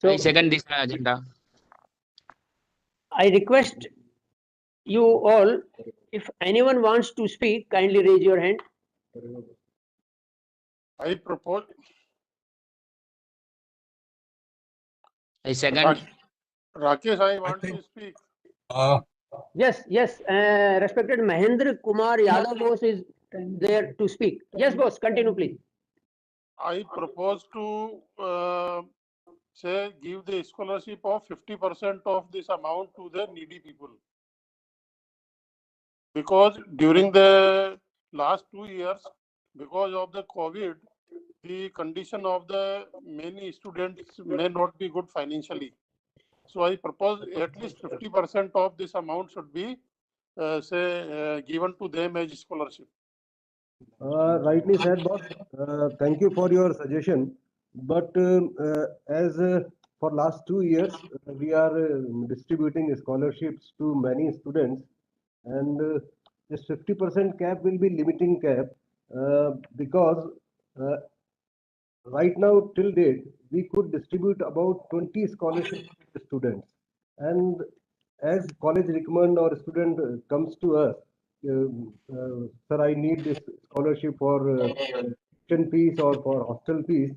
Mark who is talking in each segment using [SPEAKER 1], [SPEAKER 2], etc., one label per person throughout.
[SPEAKER 1] So
[SPEAKER 2] I second this agenda.
[SPEAKER 1] I request you all, if anyone wants to speak, kindly raise your hand.
[SPEAKER 3] I propose.
[SPEAKER 2] I second.
[SPEAKER 3] Rakesh, I want to speak.
[SPEAKER 1] Yes, respected Mahendra Kumar Yadav boss is there to speak. Yes, boss, continue please.
[SPEAKER 3] I propose to say give the scholarship of 50% of this amount to the needy people. Because during the last 2 years, because of the COVID, the condition of the many students may not be good financially. So I propose at least 50% of this amount should be given to them as scholarship.
[SPEAKER 4] Rightly said, boss. Thank you for your suggestion. But as for last 2 years, we are distributing scholarships to many students, and this 50% cap will be limiting cap because right now till date we could distribute about 20 scholarships to students, and as college recommend or student comes to us, sir, I need this scholarship for tuition fees or for hostel fees.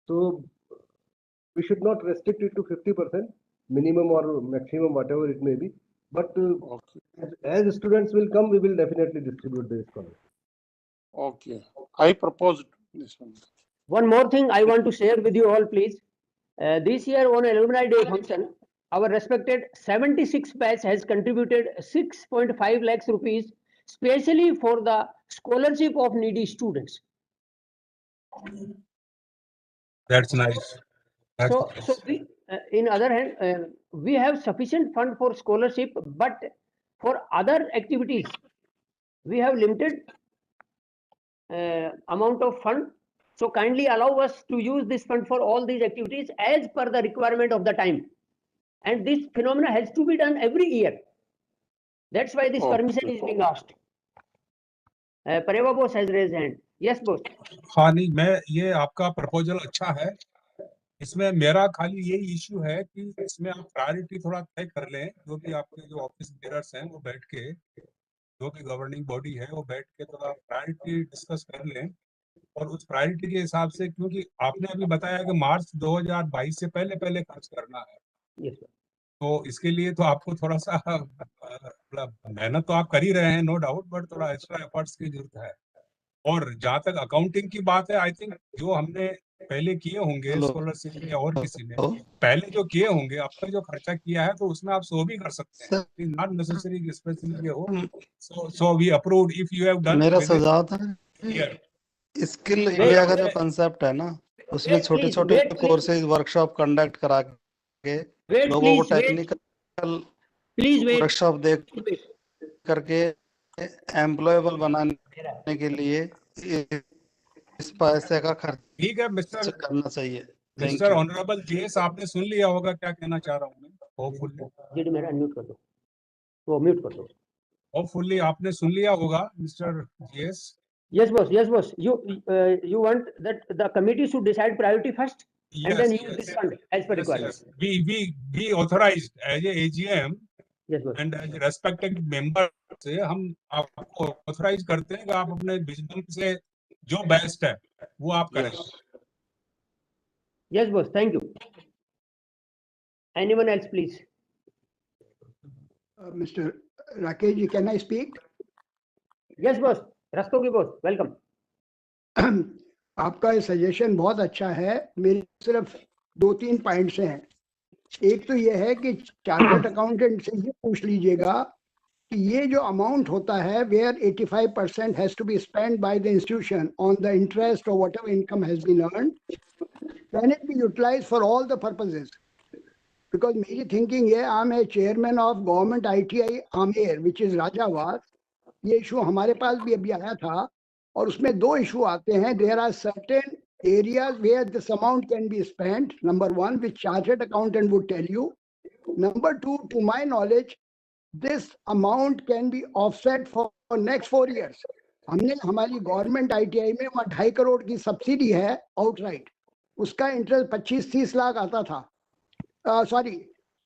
[SPEAKER 4] So we should not restrict it to 50% minimum or maximum, whatever it may be. But as students will come, we will definitely distribute the scholarship.
[SPEAKER 3] Okay, I proposed this one.
[SPEAKER 1] One more thing I want to share with you all, please. This year on Alumni Day function, our respected 76 batch has contributed 6.5 lakhs rupees specially for the scholarship of needy students.
[SPEAKER 5] That's nice.
[SPEAKER 1] So we, in other hand, we have sufficient fund for scholarship, but for other activities, we have limited amount of fund. So kindly allow us to use this fund for all these activities as per the requirement of the time. And this phenomena has to be done every year. That's why this permission is being asked. Pareva boss has raised hand. Yes, boss.
[SPEAKER 5] हाँ नहीं, मैं ये आपका proposal अच्छा है. इसमें मेरा खाली यही इश्यू है कि इसमें आप प्रायोरिटी थोड़ा तय कर लें, जो भी आपके जो ऑफिस बेयरर्स हैं वो बैठ के, जो भी गवर्निंग बॉडी है वो बैठ के थोड़ा प्रायोरिटी डिस्कस कर लें, और उस प्रायोरिटी के हिसाब से, क्योंकि आपने अभी बताया कि मार्च 2022 से पहले खर्च करना है.
[SPEAKER 1] Yes, sir.
[SPEAKER 5] तो इसके लिए तो आपको थोड़ा सा मतलब मेहनत तो आप कर ही रहे हैं, नो डाउट, बट थोड़ा एक्स्ट्रा एफर्ट्स की जरूरत है. और जहाँ तक अकाउंटिंग की बात है, आई थिंक जो हमने पहले किए होंगे स्कॉलरशिप में और किसी ने पहले जो किए होंगे, अब तक जो खर्चा किया है, तो उसमें आप सो भी कर सकते हैं. नॉट नेसेसरी स्पेशली ये हो. So we approved if you have done.
[SPEAKER 6] मेरा सुझाव था स्किल इंडिया का जो कंसेप्ट है ना, उसमें छोटे छोटे कोर्सेज वर्कशॉप कंडक्ट करा के लोगों को टेक्निकल वर्कशॉप दे करके एम्प्लॉयबल बनाने के लिए इस पैसे का खर्च
[SPEAKER 5] ठीक है मिस्टर
[SPEAKER 6] करना चाहिए.
[SPEAKER 5] मिस्टर ऑनरेबल जीएस, आपने सुन लिया होगा क्या कहना चाह रहा हूँ मैं. होपफुली
[SPEAKER 1] मेरा अनम्यूट कर दो, वो म्यूट कर दो.
[SPEAKER 5] होपफुली आपने सुन लिया होगा mister GS.
[SPEAKER 1] Yes, boss. Yes, boss. You want that the committee should decide priority first, and then use this fund as per requirement.
[SPEAKER 5] We authorized as a AGM.
[SPEAKER 1] Yes, boss.
[SPEAKER 5] And as respected member से हम आपको authorise करते हैं कि आप अपने wisdom से जो बेस्ट है वो आप करें.
[SPEAKER 1] Yes, boss. Thank you. Anyone else, please?
[SPEAKER 7] Mr. Rakesh, can I speak?
[SPEAKER 1] Yes, boss. Rastogi boss, welcome.
[SPEAKER 7] आपका ये सजेशन बहुत अच्छा है. मेरी सिर्फ 2-3 पॉइंट्स हैं. एक तो ये है कि चार्टर्ड अकाउंटेंट से ये पूछ लीजिएगा कि ये जो अमाउंट होता है, where 85% has to be spend by the institution on the interest और whatever income has been earned, can it be utilised for all the purposes? Because मेरी थिंकिंग है, I am a chairman of government ITI Amer which is Rajawas. ये issue हमारे पास भी अभी आया था, और उसमें 2 इशू आते हैं. There are certain areas where this amount can be spent, number 1, which chartered accountant would tell you. Number 2, to my knowledge, this amount can be offset for next 4 years. हमने हमारी गवर्नमेंट ITI में 2.5 करोड़ की subsidy है outright. उसका interest 25-30 lakh आता था, sorry.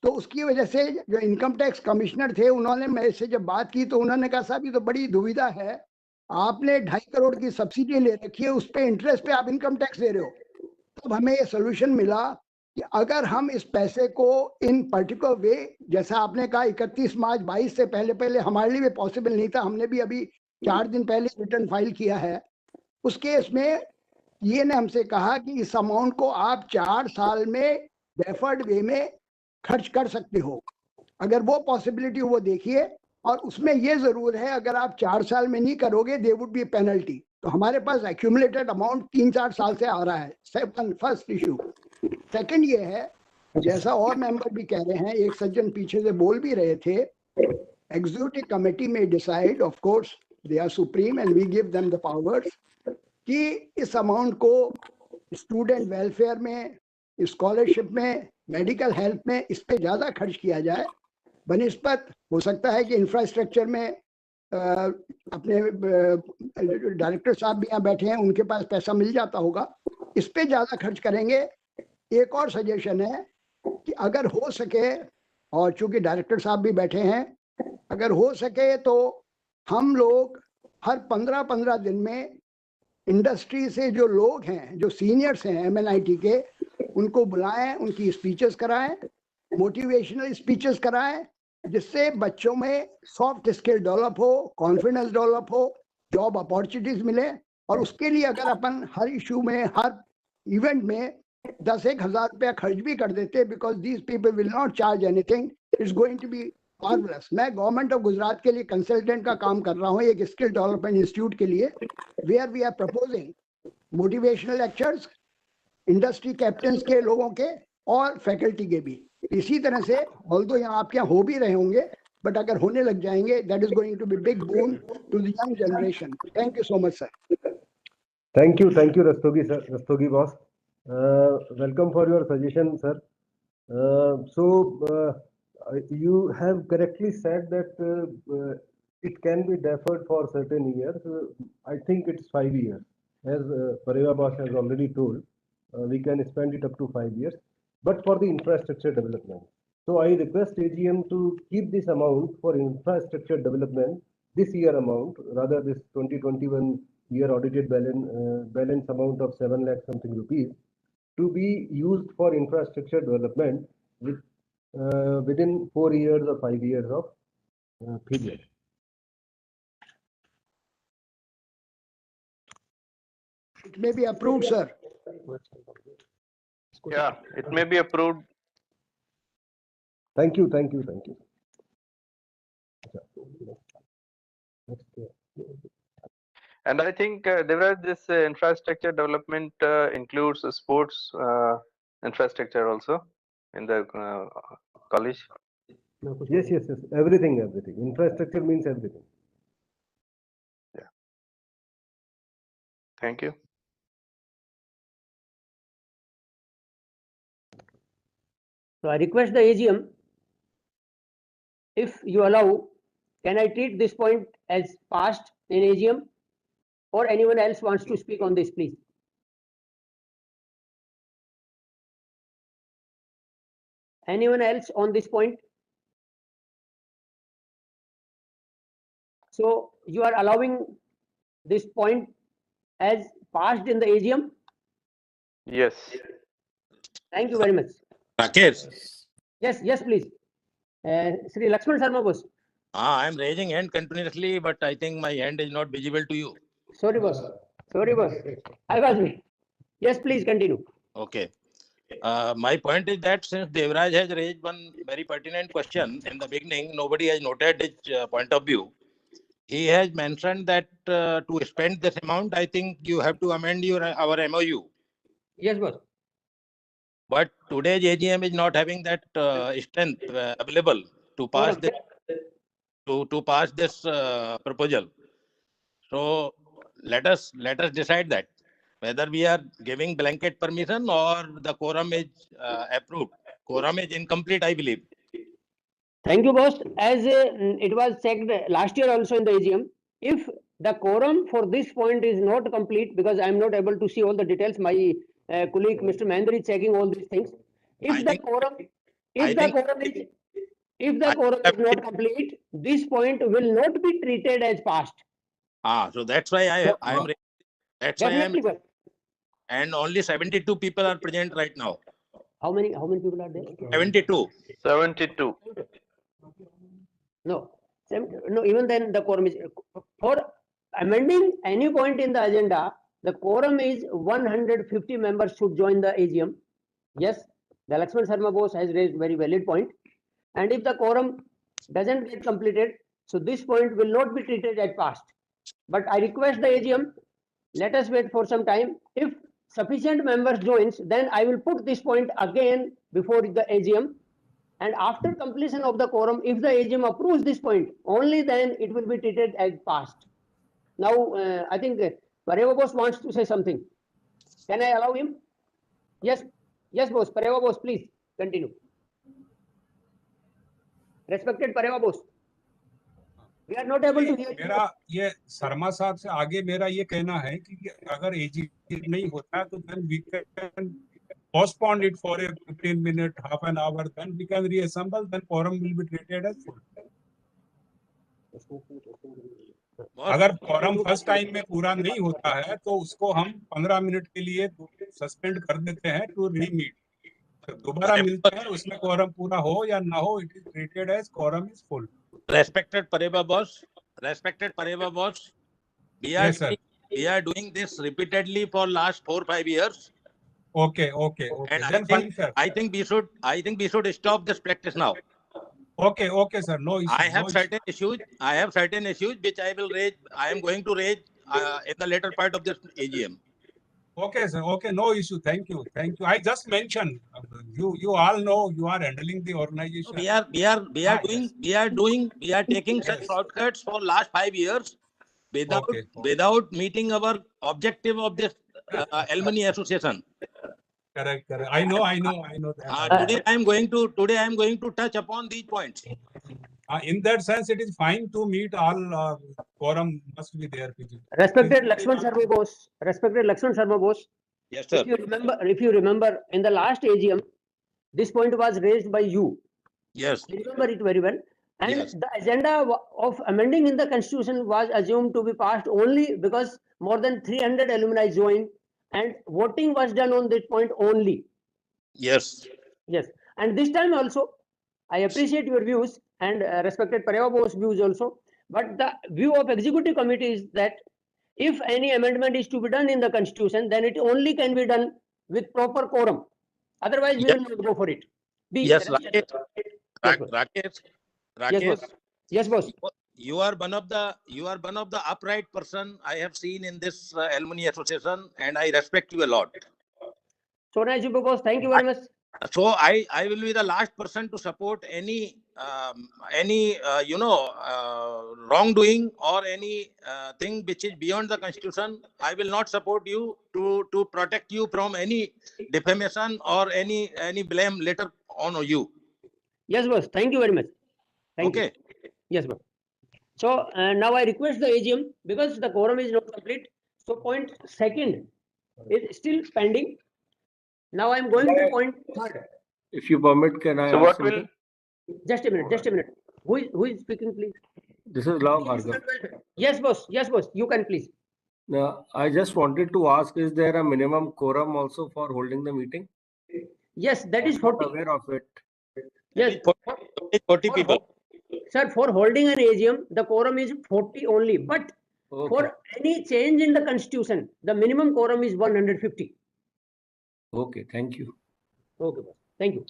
[SPEAKER 7] तो उसकी वजह से जो इनकम टैक्स कमिश्नर थे, उन्होंने मेरे से जब बात की तो उन्होंने कहा साहब ये तो बड़ी दुविधा है, आपने 2.5 करोड़ की सब्सिडी ले रखी है, उस पे इंटरेस्ट पे आप इनकम टैक्स दे रहे हो। तब हमें ये सोल्यूशन मिला कि अगर हम इस पैसे को इन पर्टिकुलर वे, जैसा आपने कहा 31 मार्च 22 से पहले पहले हमारे लिए भी पॉसिबल नहीं था, हमने भी अभी 4 दिन पहले रिटर्न फाइल किया है। उस केस में ये ने हमसे कहा कि इस अमाउंट को आप 4 साल में डेफर्ड वे में खर्च कर सकते हो। अगर वो पॉसिबिलिटी वो देखिए, और उसमें ये जरूर है अगर आप 4 साल में नहीं करोगे दे वुड बी पेनल्टी। तो हमारे पास एक्यूमुलेटेड अमाउंट 3-4 साल से आ रहा है। First issue. सेकंड ये है, जैसा और मेंबर भी कह रहे हैं, एक सज्जन पीछे से बोल भी रहे थे, एग्जीक्यूटिव कमेटी में decide, of course they are supreme and we give them the powers, कि इस अमाउंट को स्टूडेंट वेलफेयर में, स्कॉलरशिप में, मेडिकल हेल्थ में, इस पे ज्यादा खर्च किया जाए। बनिस्बत हो सकता है कि इंफ्रास्ट्रक्चर में अपने डायरेक्टर साहब भी यहाँ बैठे हैं, उनके पास पैसा मिल जाता होगा, इस पे ज्यादा खर्च करेंगे। एक और सजेशन है कि अगर हो सके, और चूंकि डायरेक्टर साहब भी बैठे हैं, अगर हो सके तो हम लोग हर 15-15 दिन में इंडस्ट्री से जो लोग हैं, जो सीनियर्स हैं MNIT के, उनको बुलाएं, उनकी स्पीचेस कराएं, मोटिवेशनल स्पीचेस कराएं, जिससे बच्चों में सॉफ्ट स्किल डेवलप हो, कॉन्फिडेंस डेवलप हो, जॉब अपॉर्चुनिटीज मिले। और उसके लिए अगर अपन हर इशू में, हर इवेंट में 10-1 हज़ार रुपया खर्च भी कर देते, because these people will not charge anything, it's going to be marvellous. मैं गवर्नमेंट ऑफ गुजरात के लिए कंसल्टेंट का काम कर रहा हूँ एक स्किल डेवलपमेंट इंस्टीट्यूट के लिए, where we are proposing motivational lectures industry captains के लोगों के और फैकल्टी के भी। इसी तरह से ऑल्दो यहाँ आपके यहाँ हो भी रहे होंगे, बट अगर होने लग जाएंगे, that is going to be big boon to the young generation. Thank you so much sir.
[SPEAKER 4] Thank you, Rastogi sir, Rastogi boss. Welcome for your suggestion, sir. You have correctly said that it can be deferred for certain years. I think it's 5 years. As Pareva boss has already told, we can spend it up to 5 years, but for the infrastructure development. So I request AGM to keep this amount for infrastructure development, this year amount, rather this 2021 year audited balance amount of 7 lakh something rupees, to be used for infrastructure development within 4 years or 5 years of period.
[SPEAKER 7] It may be approved, sir.
[SPEAKER 8] Yeah, it may be approved.
[SPEAKER 4] Thank you.
[SPEAKER 8] And I think this infrastructure development includes sports infrastructure also in the college.
[SPEAKER 4] Yes. Everything. Infrastructure means everything.
[SPEAKER 8] Yeah. Thank you.
[SPEAKER 1] So I request the AGM, if you allow, can I treat this point as passed in AGM, or anyone else wants to speak on this, please? Anyone else on this point? So you are allowing this point as passed in the AGM?
[SPEAKER 8] Yes.
[SPEAKER 1] Thank you very much.
[SPEAKER 9] Rakesh.
[SPEAKER 1] Yes, please. Sri Lakshman Sharma boss.
[SPEAKER 9] I am raising hand continuously, but I think my hand is not visible to you.
[SPEAKER 1] Sorry, boss. I was me. Yes, please continue.
[SPEAKER 9] Okay. My point is that since Devraj has raised one very pertinent question in the beginning, nobody has noted his point of view. He has mentioned that to spend this amount, I think you have to amend our MOU.
[SPEAKER 1] Yes, boss.
[SPEAKER 9] But today's AGM is not having that strength available to pass this, to pass this proposal. So let us decide that whether we are giving blanket permission or the quorum is approved. Quorum is incomplete, I believe.
[SPEAKER 1] Thank you, boss. As it was checked last year also in the AGM, if the quorum for this point is not complete, because I am not able to see all the details, my colleague Mr. Mahendra is checking all these things.
[SPEAKER 9] I
[SPEAKER 1] If the
[SPEAKER 9] think-
[SPEAKER 1] quorum,
[SPEAKER 9] I
[SPEAKER 1] if the
[SPEAKER 9] think-
[SPEAKER 1] quorum is, if the quorum is not complete, this point will not be treated as passed.
[SPEAKER 9] So that's why I am. That's why I am.
[SPEAKER 1] Definitely, sir.
[SPEAKER 9] And only 72 people are present right now.
[SPEAKER 1] How many people are there?
[SPEAKER 9] 72.
[SPEAKER 8] 72.
[SPEAKER 1] No, no. Even then, the quorum is for amending any point in the agenda. The quorum is 150 members should join the AGM. Yes, the Lakshman Sharma Bose has raised very valid point. And if the quorum doesn't get completed, so this point will not be treated as passed. But I request the AGM, let us wait for some time. If sufficient members joins, then I will put this point again before the AGM. And after completion of the quorum, if the AGM approves this point, only then it will be treated as passed. Now, I think Pareva Bose wants to say something. Can I allow him? Yes, yes, boss. Pareva Bose, please continue. Respected Pareva Bose, we are not able to hear you.
[SPEAKER 5] मेरा ये शर्मा साहब से आगे मेरा ये कहना है कि अगर एजीएम नहीं होता तो then we can postpone it for a 15-minute, half an hour, then we can reassemble, then quorum will be treated as full. अगर quorum फर्स्ट टाइम में पूरा नहीं होता है तो उसको हम 15 मिनट के लिए सस्पेंड कर देते हैं टू रीमीट. दोबारा मिलते हैं, उसमें quorum पूरा हो या ना हो, it is treated as quorum is full.
[SPEAKER 9] Respected Pareva boss,
[SPEAKER 5] Yes, sir.
[SPEAKER 9] we are doing this repeatedly for last 4-5 years.
[SPEAKER 5] Okay.
[SPEAKER 9] And
[SPEAKER 5] Then fine, sir.
[SPEAKER 9] I think we should stop this practice now.
[SPEAKER 5] Okay, sir. No issue.
[SPEAKER 9] I have certain issues which I am going to raise in the later part of this AGM.
[SPEAKER 5] Okay, sir. Okay, no issue. Thank you. I just mentioned, you all know you are handling the organization.
[SPEAKER 9] We are taking such shortcuts for last 5 years without meeting our objective of this alumni association.
[SPEAKER 5] Correct. I know that.
[SPEAKER 9] Today I am going to touch upon these points.
[SPEAKER 5] In that sense, it is fine to meet all quorum must be there.
[SPEAKER 1] Respected Lakshman Sharma Bose.
[SPEAKER 9] Yes, sir.
[SPEAKER 1] If you remember, in the last AGM, this point was raised by you.
[SPEAKER 9] Yes.
[SPEAKER 1] I remember it very well. And
[SPEAKER 9] Yes.
[SPEAKER 1] the agenda of amending in the constitution was assumed to be passed only because more than 300 alumni joined and voting was done on this point only.
[SPEAKER 9] Yes.
[SPEAKER 1] Yes. And this time also, I appreciate your views and respected Pareva Bose's views also. But the view of executive committee is that if any amendment is to be done in the constitution, then it only can be done with proper quorum. Otherwise, we will not go for it.
[SPEAKER 9] Yes,
[SPEAKER 1] Rakesh.
[SPEAKER 9] Rakesh.
[SPEAKER 1] Yes, boss.
[SPEAKER 9] You are one of the upright person I have seen in this alumni association, and I respect you a lot.
[SPEAKER 1] So nice, boss. Thank you very much.
[SPEAKER 9] So I will be the last person to support any wrongdoing or any thing which is beyond the constitution. I will not support you to protect you from any defamation or any blame later on you.
[SPEAKER 1] Yes, boss. Thank you very much. Thank you. Yes, boss. So now I request the AGM, because the quorum is not complete. So point second is still pending. Now I am going to point third.
[SPEAKER 10] If you permit, can I
[SPEAKER 8] So
[SPEAKER 10] ask
[SPEAKER 8] what
[SPEAKER 10] something?
[SPEAKER 1] Just a minute. Who is speaking, please?
[SPEAKER 10] This is Love Bhargav.
[SPEAKER 1] Yes, boss. You can please.
[SPEAKER 10] Now, I just wanted to ask, is there a minimum quorum also for holding the meeting?
[SPEAKER 1] Yes, that is
[SPEAKER 10] I'm not
[SPEAKER 1] 40.
[SPEAKER 10] aware of it.
[SPEAKER 1] Yes.
[SPEAKER 9] 40 people.
[SPEAKER 1] Sir, for holding an AGM, the quorum is 40 only. But for any change in the constitution, the minimum quorum is 150.
[SPEAKER 10] Okay, thank you.
[SPEAKER 1] Okay, boss. Thank you.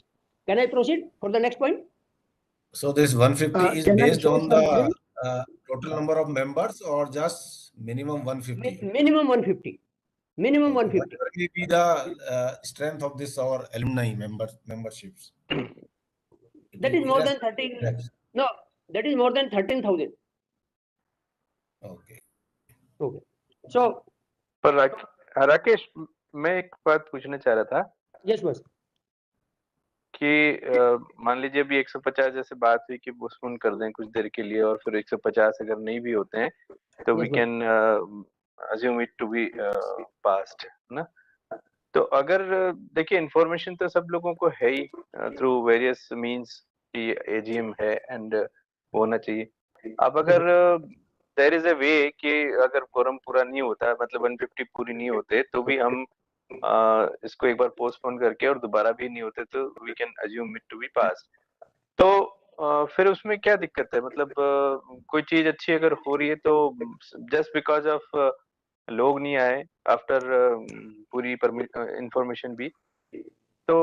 [SPEAKER 1] Can I proceed for the next point?
[SPEAKER 11] So this 150 is
[SPEAKER 7] can I
[SPEAKER 11] based
[SPEAKER 7] say
[SPEAKER 11] on the
[SPEAKER 7] something?
[SPEAKER 11] total number of members or just minimum 150?
[SPEAKER 1] Minimum 150. Minimum 150.
[SPEAKER 11] Whatever may be the strength of this our alumni memberships.
[SPEAKER 1] That is more than 13. No, that is more than 13,000.
[SPEAKER 11] Okay.
[SPEAKER 1] So,
[SPEAKER 8] पर राकेश, मैं एक बात पूछना चाह रहा था
[SPEAKER 1] yes, boss.
[SPEAKER 8] कि मान लीजिए अभी 150 जैसे बात हुई कि पोस्टपोन कर दें कुछ देर के लिए, और फिर 150 अगर नहीं भी होते हैं तो we can assume it to be passed, ना? तो अगर देखिए इंफॉर्मेशन तो सब लोगों को है ही थ्रू वेरियस मींस कि एजीएम है एंड होना चाहिए। अब अगर देयर इज अ वे कि अगर कोरम पूरा नहीं होता मतलब 150 पूरी नहीं होते तो भी हम इसको एक बार पोस्टपोन करके और दोबारा भी नहीं होते तो we can assume it to be pass. तो फिर उसमें क्या दिक्कत है मतलब कोई चीज अच्छी अगर हो रही है तो जस्ट बिकॉज ऑफ लोग नहीं आए आफ्टर पूरी इंफॉर्मेशन भी तो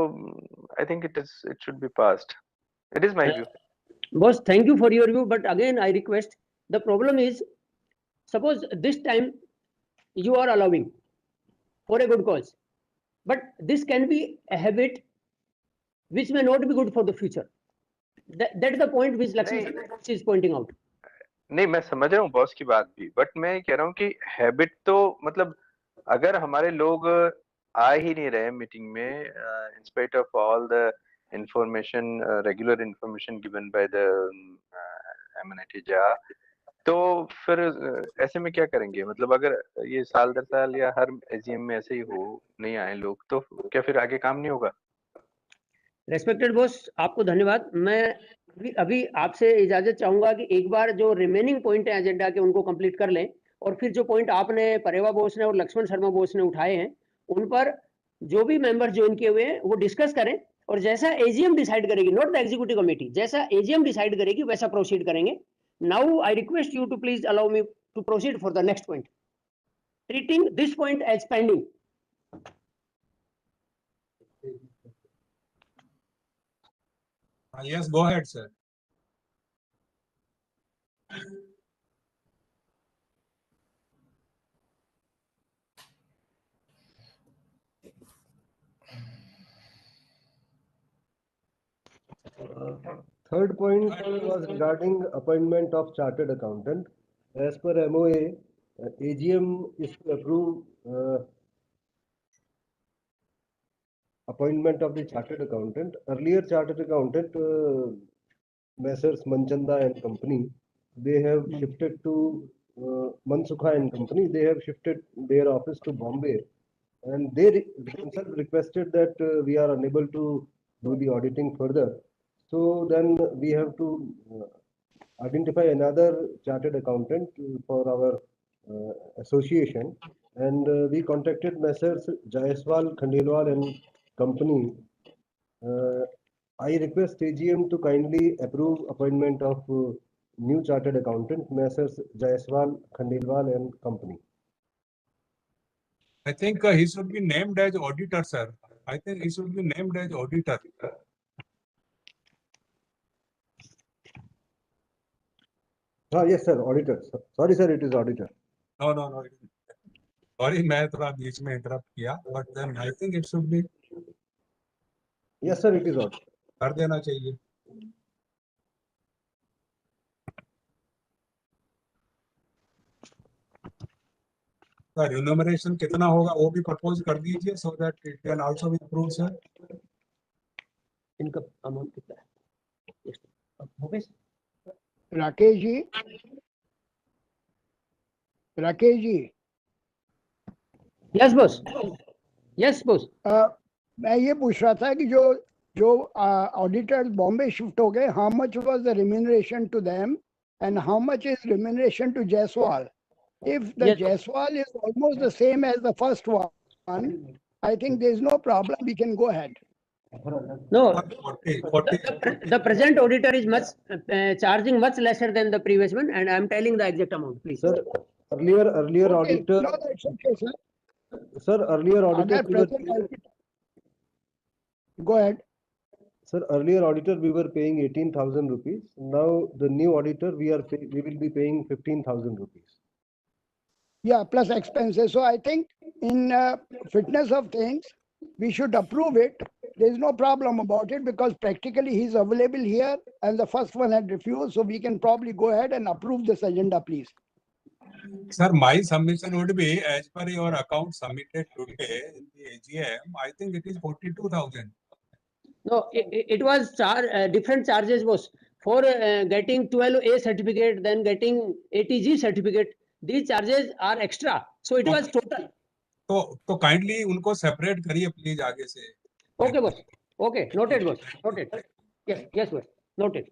[SPEAKER 8] I think it should be passed. It is my view.
[SPEAKER 1] Boss, thank you for your view, but again I request, the problem is, suppose this time you are allowing for a good cause, but this can be a habit which may not be good for the future. That is the point which Lakshmi is pointing out.
[SPEAKER 8] नहीं मैं समझ रहा हूँ boss की बात भी, but मैं कह रहा हूँ कि हैबिट तो मतलब अगर हमारे लोग आ ही नहीं रहे मीटिंग में in spite of all the information regular information given by the Mnitjaa, तो फिर ऐसे में क्या करेंगे मतलब अगर ये साल दर साल या हर एजीएम में ऐसे ही हो नहीं आए लोग तो क्या फिर आगे काम नहीं होगा?
[SPEAKER 1] रेस्पेक्टेड बॉस, आपको धन्यवाद। मैं अभी आपसे इजाजत चाहूंगा कि एक बार जो रिमेनिंग पॉइंट है एजेंडा के उनको कंप्लीट कर लें और फिर जो पॉइंट आपने परेवा बोस ने और लक्ष्मण शर्मा बोस ने उठाए हैं उन पर जो भी मेंबर्स ज्वाइन किए हुए हैं वो डिस्कस करें और जैसा एजीएम डिसाइड करेगी, नॉट द एग्जीक्यूटिव कमेटी, जैसा एजीएम डिसाइड करेगी वैसा प्रोसीड करेंगे। Now I request you to please allow me to proceed for the next point, treating this point as pending.
[SPEAKER 5] Yes, go ahead, sir.
[SPEAKER 4] Third point was regarding appointment of chartered accountant. As per MOA, AGM is to approve appointment of the chartered accountant. Earlier chartered accountant, Messrs. Manchanda and Company, they have shifted to Mansukha and Company. They have shifted their office to Bombay, and they themselves requested that we are unable to do the auditing further. So then we have to identify another chartered accountant for our association, and we contacted Messrs. Jaiswal, Khandelwal and Company. I request AGM to kindly approve appointment of new chartered accountant, Messrs. Jaiswal, Khandelwal and Company.
[SPEAKER 5] I think he should be named as auditor, sir. I think he should be named as auditor.
[SPEAKER 4] Yes, sir, auditor. Sorry, sir, it is auditor.
[SPEAKER 5] No. Sorry, मैं थोड़ा बीच में interrupt किया, but then I think it should be.
[SPEAKER 4] Yes, sir, it is auditor.
[SPEAKER 5] कर देना चाहिए. Sir remuneration कितना होगा वो भी propose कर दीजिए so that it can also be approved, sir.
[SPEAKER 1] इनका अमाउंट कितना है? Bhupesh,
[SPEAKER 7] Rakesh ji
[SPEAKER 1] yes boss, yes boss.
[SPEAKER 7] मैं ये पूछ रहा था कि जो ऑडिटर्स बॉम्बे शिफ्ट हो गए, how much was the remuneration to them and how much is remuneration to Jaiswal? If the Jaiswal is almost the same as the first one, I think there is no problem. We can go ahead.
[SPEAKER 1] No, the present auditor is much charging much lesser than the previous one, and I am telling the exact amount, please.
[SPEAKER 4] Sir, earlier
[SPEAKER 7] Okay.
[SPEAKER 4] auditor.
[SPEAKER 7] No, that's okay, sir.
[SPEAKER 4] Sir, earlier auditor.
[SPEAKER 7] Go ahead.
[SPEAKER 4] Sir, earlier auditor we were paying 18,000 rupees. Now the new auditor we will be paying 15,000 rupees.
[SPEAKER 7] Yeah, plus expenses. So I think in fitness of things, we should approve it. There is no problem about it because practically he is available here and the first one had refused. So we can probably go ahead and approve this agenda, please.
[SPEAKER 5] Sir, my submission would be as per your account submitted today in the AGM. I think it is 42,000.
[SPEAKER 1] No, it was different charges was for getting 12A certificate, then getting ATG certificate. These charges are extra. So it was total.
[SPEAKER 5] तो kindly उनको separate करिए please आगे से.
[SPEAKER 1] Okay, boss. Okay, noted, boss. Noted. Yes, yes, boss. Noted.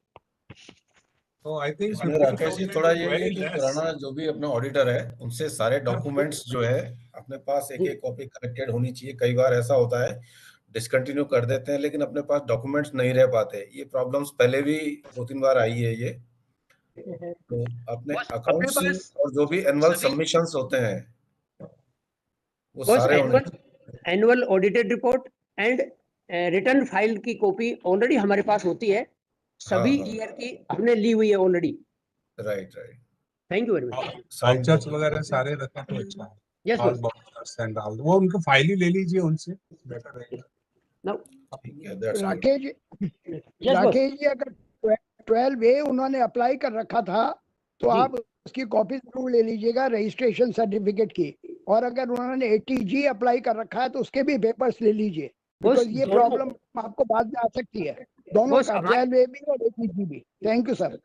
[SPEAKER 5] So I think
[SPEAKER 11] इसमें
[SPEAKER 5] 15,000
[SPEAKER 11] राकेश जी थोड़ा
[SPEAKER 5] is
[SPEAKER 11] ये है
[SPEAKER 5] very
[SPEAKER 11] कि
[SPEAKER 5] less.
[SPEAKER 11] पुराना जो भी अपना ऑडिटर है उनसे सारे डॉक्यूमेंट्स जो है अपने पास एक
[SPEAKER 1] जी।
[SPEAKER 11] एक कॉपी कलेक्टेड होनी चाहिए. कई बार ऐसा होता है डिसकंटिन्यू कर देते हैं लेकिन अपने पास डॉक्यूमेंट्स नहीं रह पाते. ये प्रॉब्लम्स पहले भी 2-3 बार आई है ये. तो अपने
[SPEAKER 1] बस अपने
[SPEAKER 11] अकाउंट्स
[SPEAKER 1] पास
[SPEAKER 11] और जो भी एनुअल
[SPEAKER 1] सभी
[SPEAKER 11] सबमिशंस होते हैं वो
[SPEAKER 1] बस
[SPEAKER 11] सारे होने
[SPEAKER 1] annual audited report and return file की कॉपी ऑलरेडी हमारे पास होती है. सभी
[SPEAKER 11] हाँ.
[SPEAKER 1] ईयर की हमने ली हुई है already.
[SPEAKER 11] Right.
[SPEAKER 1] Thank you very much.
[SPEAKER 11] Sign
[SPEAKER 5] vouchers वगैरह सारे रखें तो अच्छा है.
[SPEAKER 1] Yes
[SPEAKER 5] all
[SPEAKER 1] boss.
[SPEAKER 5] Vouchers and all वो उनको फाइल ही ले लीजिए उनसे, बेटर रहेगा.
[SPEAKER 1] नाउ
[SPEAKER 11] ठीक है. That's good.
[SPEAKER 7] Rakesh
[SPEAKER 1] yes boss.
[SPEAKER 7] Rakesh ji, अगर 12A उन्होंने अप्लाई कर रखा था तो
[SPEAKER 1] जी.
[SPEAKER 7] आप उसकी कॉपी जरूर ले लीजिएगा रजिस्ट्रेशन सर्टिफिकेट की. और अगर उन्होंने 80G अप्लाई कर रखा है तो उसके भी पेपर्स ले लीजिए,
[SPEAKER 1] बॉस
[SPEAKER 7] बिकॉज ये
[SPEAKER 1] दोनों
[SPEAKER 7] प्रॉब्लम आपको बाद में आ सकती है. दोनों
[SPEAKER 1] बॉस
[SPEAKER 7] का
[SPEAKER 1] हमारे
[SPEAKER 7] 12A भी और 80G भी. Thank you sir.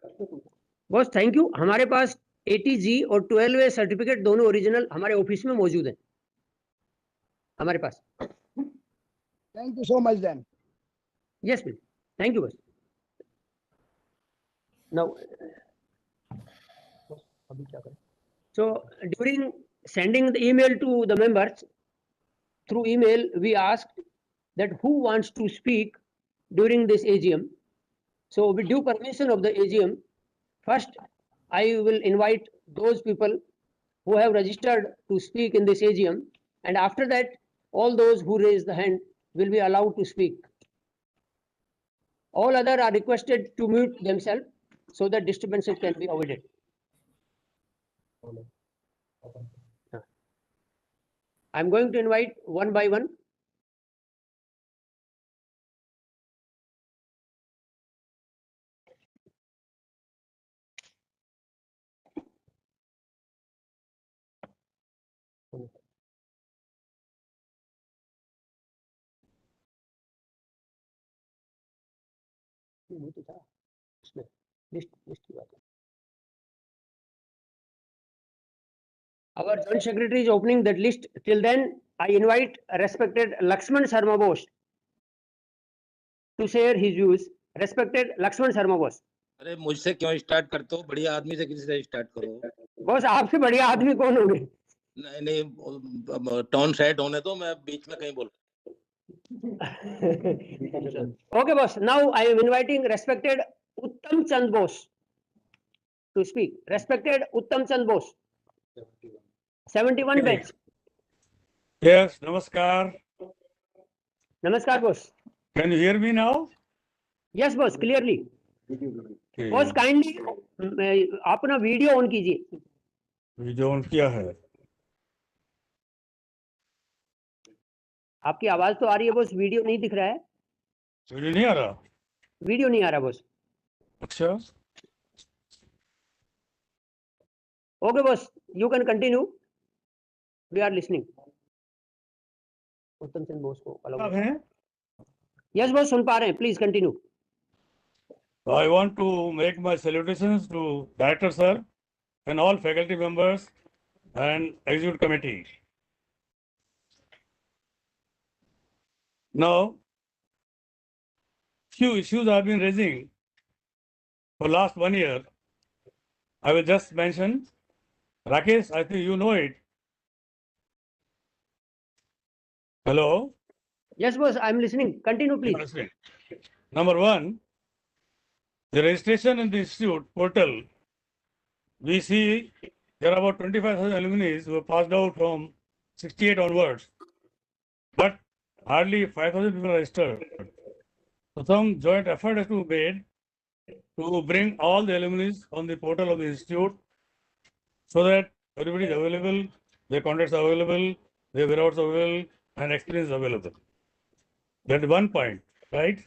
[SPEAKER 1] Boss thank you. हमारे पास 80G और 12A सर्टिफिकेट दोनों ओरिजिनल हमारे ऑफिस में मौजूद हैं हमारे पास.
[SPEAKER 7] Thank you so much then.
[SPEAKER 1] Yes please. Thank you boss. Now अभी क्या करें? So during sending the email to the members, through email we asked that who wants to speak during this AGM. So with due permission of the AGM, first I will invite those people who have registered to speak in this AGM, and after that all those who raise the hand will be allowed to speak. All other are requested to mute themselves so that disturbances can be avoided. I'm going to invite one by one. Our joint secretary is opening that list. Till then, I invite respected Lakshman Sharma Bose to share his views. Respected Lakshman Sharma Bose.
[SPEAKER 9] अरे मुझसे क्यों start करते हो? बढ़िया आदमी से किसी से स्टार्ट करो.
[SPEAKER 1] बॉस आपसे बढ़िया आदमी कौन होंगे?
[SPEAKER 9] नहीं नहीं, टोन सेट होने दो, मैं बीच में कहीं बोल.
[SPEAKER 1] Okay, boss. Now I am inviting respected Uttam Chand Bose to speak. Respected Uttam Chand Bose. 71 batch.
[SPEAKER 12] Yes, namaskar.
[SPEAKER 1] Namaskar, boss.
[SPEAKER 12] Can you hear me now?
[SPEAKER 1] Yes, boss. Clearly.
[SPEAKER 12] Okay.
[SPEAKER 1] Boss kindly अपना video on कीजिए.
[SPEAKER 12] Video on किया है.
[SPEAKER 1] आपकी आवाज तो आ रही है boss, video नहीं दिख रहा है.
[SPEAKER 12] वीडियो नहीं आ रहा?
[SPEAKER 1] वीडियो नहीं आ रहा बॉस.
[SPEAKER 12] अच्छा.
[SPEAKER 1] Okay boss, you can continue. We are listening. Uttam Chand Bose को
[SPEAKER 12] आप हैं?
[SPEAKER 1] यस बॉस, सुन पा रहे हैं. Please continue.
[SPEAKER 12] I want to make my salutations to Director Sir and all faculty members and executive committee. Now, few issues I've been raising for last 1 year. I will just mention. Rakesh, I think you know it. Hello?
[SPEAKER 1] Yes boss, I am listening. Continue please.
[SPEAKER 12] Number one, the registration in the institute portal, we see there are about 25,000 alumni who have passed out from 68 onwards, but hardly 5,000 people are registered. So some joint effort has to be made to bring all the alumni on the portal of the institute so that everybody is available, their contacts are available, their whereabouts are available, and experience is available. That is one point, right?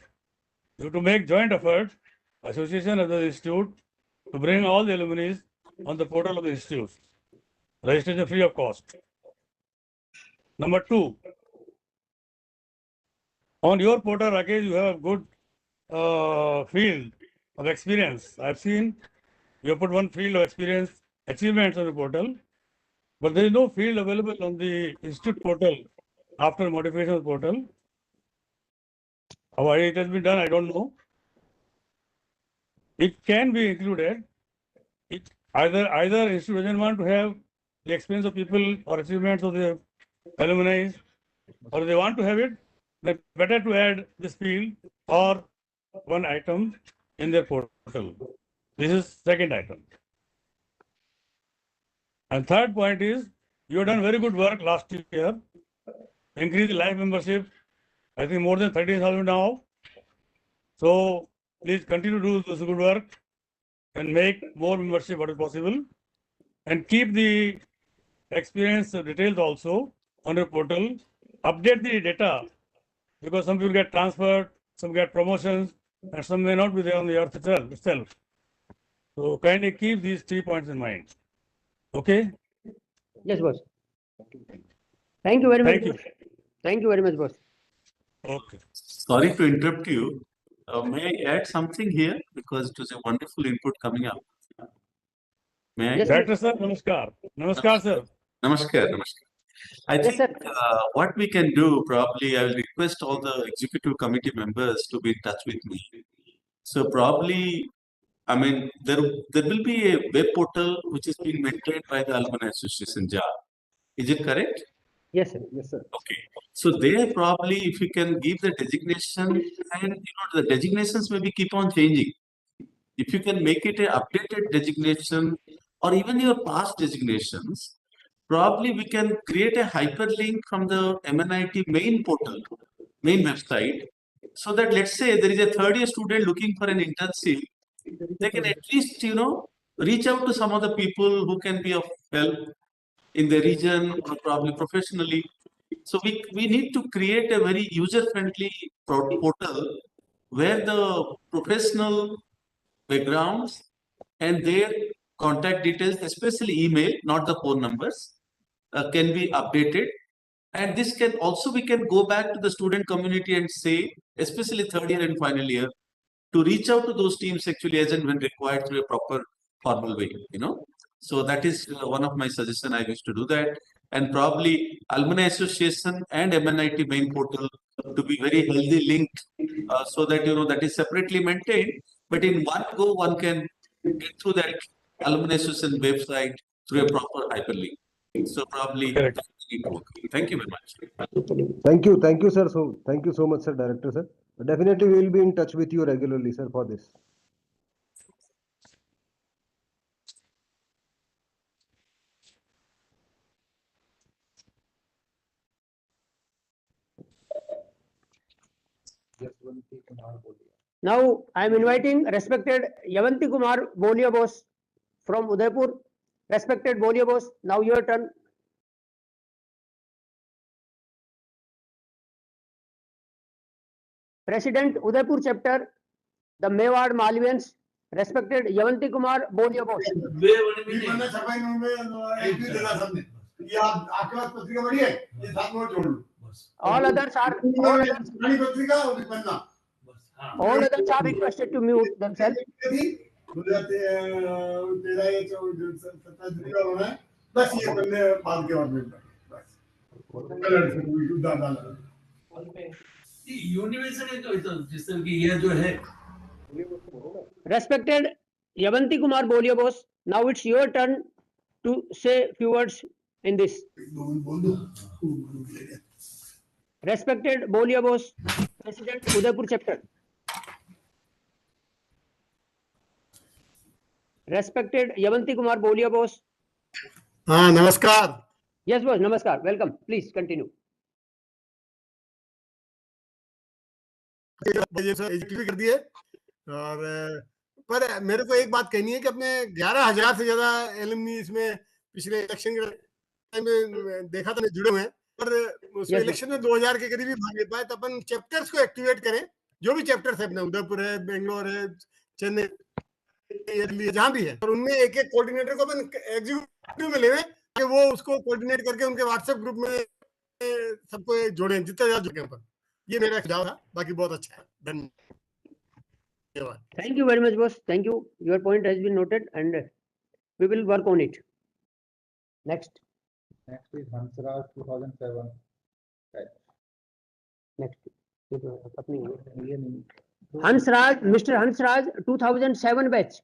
[SPEAKER 12] You have to make joint effort, association of the institute, to bring all the alumni on the portal of the institute. Registration free of cost. Number two, on your portal, Rakesh, you have a good field of experience. I've seen you have put one field of experience achievements on the portal. but there is no field available on the institute portal after modification of portal. How it has been done, I don't know. It can be included. It either institute doesn't want to have the experience of people or achievements of the alumni, or they want to have it, then better to add this field or one item in their portal. This is second item. And third point is, you have done very good work last year. Increase the live membership, I think more than 30,000 now. So please continue to do this good work and make more membership what is possible. And keep the experience details also on your portal. Update the data, because some people get transferred, some get promotions, and some may not be there on the earth itself. So kindly keep these 3 points in mind. Okay?
[SPEAKER 1] Yes, boss. Thank you very much.
[SPEAKER 12] Thank you.
[SPEAKER 1] Thank you very much, boss.
[SPEAKER 12] Okay.
[SPEAKER 13] Sorry to interrupt you. May I add something here, because it was a wonderful input coming up. May I?
[SPEAKER 1] Yes,
[SPEAKER 12] Director sir, namaskar. Namaskar, sir.
[SPEAKER 13] Namaskar, namaskar. I
[SPEAKER 1] Yes,
[SPEAKER 13] think
[SPEAKER 1] sir.
[SPEAKER 13] what we can do, probably I will request all the executive committee members to be in touch with me. So probably, I mean, there will be a web portal which is being maintained by the Alumni Association, JA. Is it correct?
[SPEAKER 1] Yes, sir.
[SPEAKER 4] Yes, sir.
[SPEAKER 13] Okay. So there probably, if you can give the designation, and the designations maybe keep on changing. If you can make it an updated designation, or even your past designations, probably we can create a hyperlink from the MNIT main portal, main website, so that let's say there is a third year student looking for an internship, they can at least, reach out to some of the people who can be of help in the region or probably professionally. So we need to create a very user-friendly portal where the professional backgrounds and their contact details, especially email, not the phone numbers, can be updated. And this can also, we can go back to the student community and say, especially third year and final year, to reach out to those teams actually as and when required through a proper formal way, So that is one of my suggestions. I wish to do that. And probably Alumni Association and MNIT main portal to be very healthy linked, so that, that is separately maintained. But in one go, one can get through that Alumni Association website through a proper hyperlink. So probably that need to work. Thank you very much.
[SPEAKER 4] Thank you, sir. So thank you so much, sir, Director, sir. Definitely, we will be in touch with you regularly, sir, for this.
[SPEAKER 1] Now I am inviting respected Yavanti Kumar Bolia boss from Udaipur. Respected Bolia boss, now your turn. President Udaipur chapter, the Mewad Malvians, respected Yavanti Kumar Bolia boss. All others are requested to mute themselves. Respected Yavanti Kumar Bolia boss, now it's your turn to say few words in this. Respected Bolia boss, President Udaipur chapter. Respected Yavanti Kumar Bolia boss.
[SPEAKER 14] Namaskar.
[SPEAKER 1] Yes, boss. Namaskar. Welcome. Please continue.
[SPEAKER 14] कर दिए और पर मेरे को एक बात कहनी है कि अपने 11,000 से ज्यादा एलुमनी इसमें पिछले इलेक्शन के टाइम में देखा था जुड़े हुए हैं, पर उसमें इलेक्शन में 2,000 के करीब ही भाग ले पाए। तो अपन चैप्टर्स को एक्टिवेट करें, जो भी चैप्टर्स है अपने उदयपुर है, बेंगलोर है, चेन्नई, जहां भी है, और उनमें एक एक कोऑर्डिनेटर को अपन एग्जीक्यूटिव में लेवे कि वो उसको कोऑर्डिनेट करके उनके व्हाट्सएप ग्रुप में सबको जोड़ें, जितना ज्यादा जुड़े अपन। ये मेरा सुझाव था, बाकी बहुत अच्छा है। धन्यवाद।
[SPEAKER 1] Thank you very much, boss. Thank you. Your point has been noted and we will work on it. Next.
[SPEAKER 15] Next is Hansraj 2007.
[SPEAKER 1] Next. Hansraj, Mr. Hansraj, 2007 batch.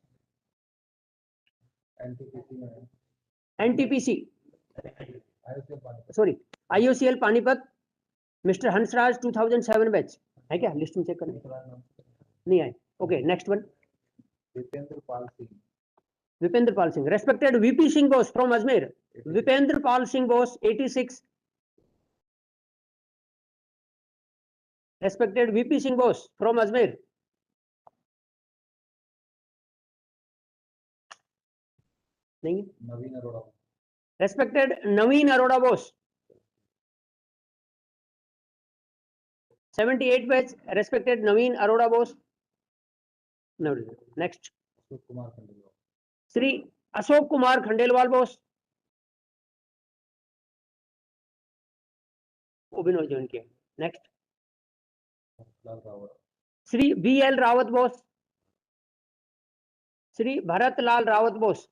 [SPEAKER 1] NTPC. Sorry, IOCL Panipat. Mr. Hansraj 2007 batch. है क्या? List में check करना. नहीं आए. Okay, next one.
[SPEAKER 15] Vipendra Pal Singh.
[SPEAKER 1] Vipendra Pal Singh. Respected VP Singh Bose from Ajmer. Vipendra Pal Singh Bose, 86. Respected VP Singh Bose from Ajmer. नहीं.
[SPEAKER 15] Naveen Arora.
[SPEAKER 1] Respected Naveen Arora Bose. 78 batch. Respected Naveen Arora Bose. No. Next.
[SPEAKER 15] Ashok Kumar Khandelwal.
[SPEAKER 1] Sri Ashok Kumar Khandelwal Bose. Obino join किया. Next.
[SPEAKER 15] Lal Rawat.
[SPEAKER 1] Sri BL Rawat Bose. Shri Bharat Lal Rawat Bose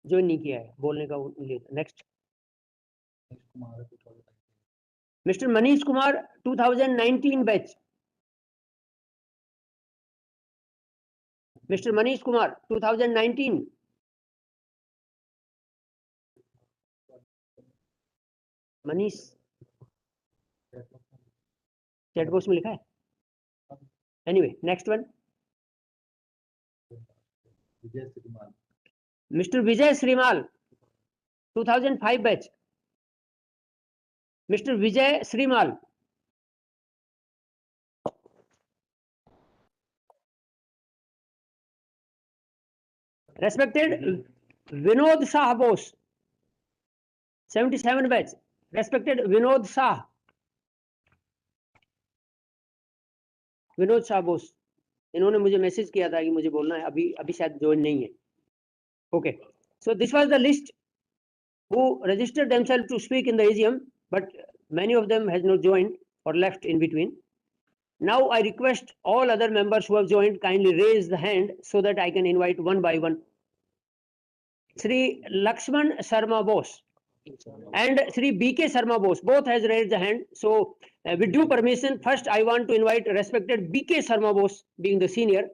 [SPEAKER 1] जो नहीं किया है बोलने का लिए. Next. Mister Manish Kumar 2019 batch. Mister Manish Kumar 2019. Manish chat box में लिखा है. Anyway next one. Mr. Vijay Srimal 2005 batch. Mr. Vijay Srimal. Respected Vinod Shah Bose 77 batch. Respected Vinod Shah. Vinod Shah Bose. इन्होंने मुझे मैसेज किया था कि मुझे बोलना है. अभी शायद ज्वाइन नहीं है. Okay, so this was the list who registered themselves to speak in the AGM, but many of them has not joined or left in between. Now I request all other members who have joined kindly raise the hand so that I can invite one by one. Sri Lakshman Sharma Bose and Sri BK Sharma Bose both has raised the hand. So with due permission, first I want to invite respected BK Sharma Bose, being the senior.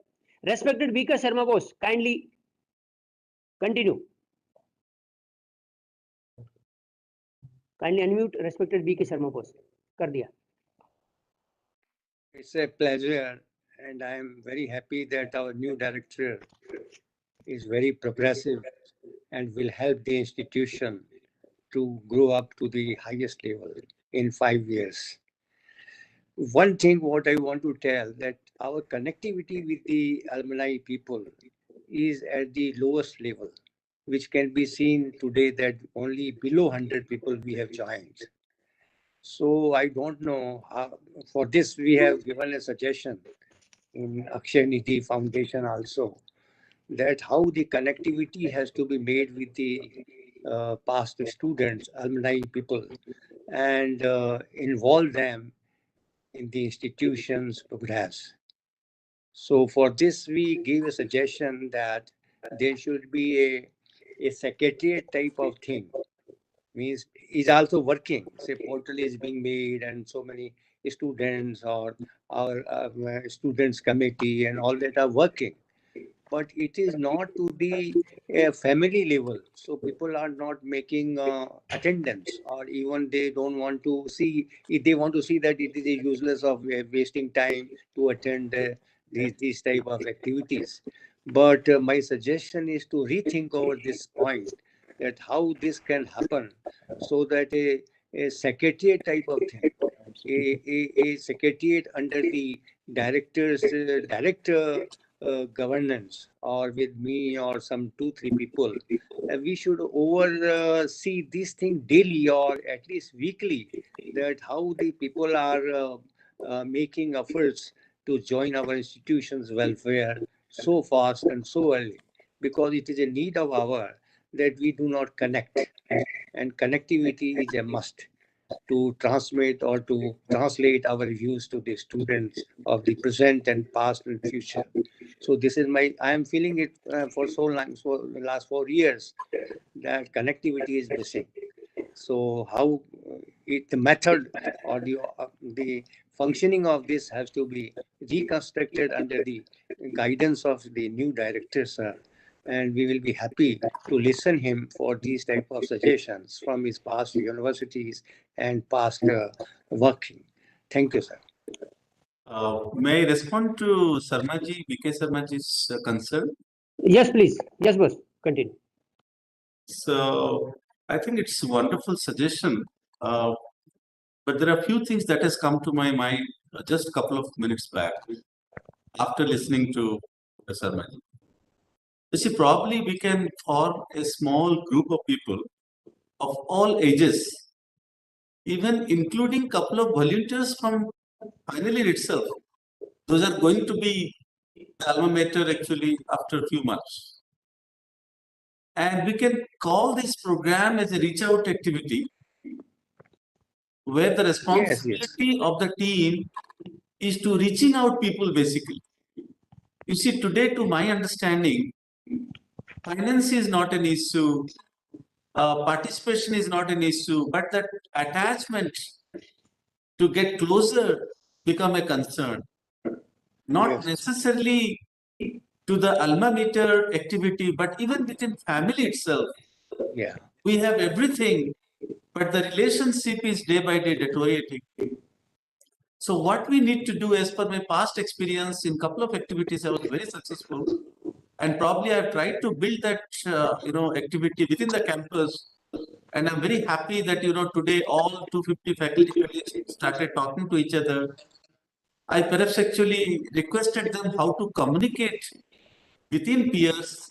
[SPEAKER 1] Respected BK Sharma Bose, kindly continue. Kindly unmute respected BK Sharma Bose. कर दिया.
[SPEAKER 16] It's a pleasure, and I am very happy that our new director is very progressive and will help the institution to grow up to the highest level in 5 years. One thing what I want to tell that our connectivity with the alumni people is at the lowest level, which can be seen today that only below 100 people we have joined. So I don't know how, for this we have given a suggestion in Akshay Nidhi Foundation also, that how the connectivity has to be made with the past students, alumni people, and involve them in the institution's progress. So for this, we gave a suggestion that there should be a secretariat type of thing. Means is also working. Say portal is being made, and so many students or our students committee and all that are working. But it is not to the family level. So people are not making attendance, or even they don't want to see. If they want to see that it is a useless of wasting time to attend these type of activities. But my suggestion is to rethink over this point, that how this can happen, so that a secretariat type of thing, a secretariat under the director governance, or with me or some 2-3 people, we should oversee this thing daily or at least weekly, that how the people are making efforts to join our institution's welfare so fast and so early, because it is a need of our that we do not connect, and connectivity is a must. to transmit or to translate our views to the students of the present and past and future. So this is I am feeling it for so long, for the last 4 years, that connectivity is missing. So how the method or the functioning of this has to be reconstructed under the guidance of the new director, sir. And we will be happy to listen him for these type of suggestions from his past universities and past working. Thank you, sir.
[SPEAKER 13] May I respond to Sarmaji, BK Sarmaji's concern?
[SPEAKER 1] Yes, please. Yes, boss. Continue.
[SPEAKER 13] So I think it's a wonderful suggestion. But there are a few things that has come to my mind just a couple of minutes back after listening to Sarmaji. You see, probably we can form a small group of people of all ages, even including couple of volunteers from final year itself. Those are going to be alma mater actually after a few months. And we can call this program as a reach out activity where the responsibility of the team is to reaching out people basically. You see, today, to my understanding, finance is not an issue, participation is not an issue, but that attachment to get closer become a concern. Not necessarily to the alma mater activity, but even within family itself.
[SPEAKER 16] Yeah.
[SPEAKER 13] We have everything, but the relationship is day by day deteriorating. So what we need to do, as per my past experience in couple of activities, I was very successful, and probably I've tried to build that activity within the campus. And I'm very happy that today all 250 faculty colleagues started talking to each other. I perhaps actually requested them how to communicate within peers,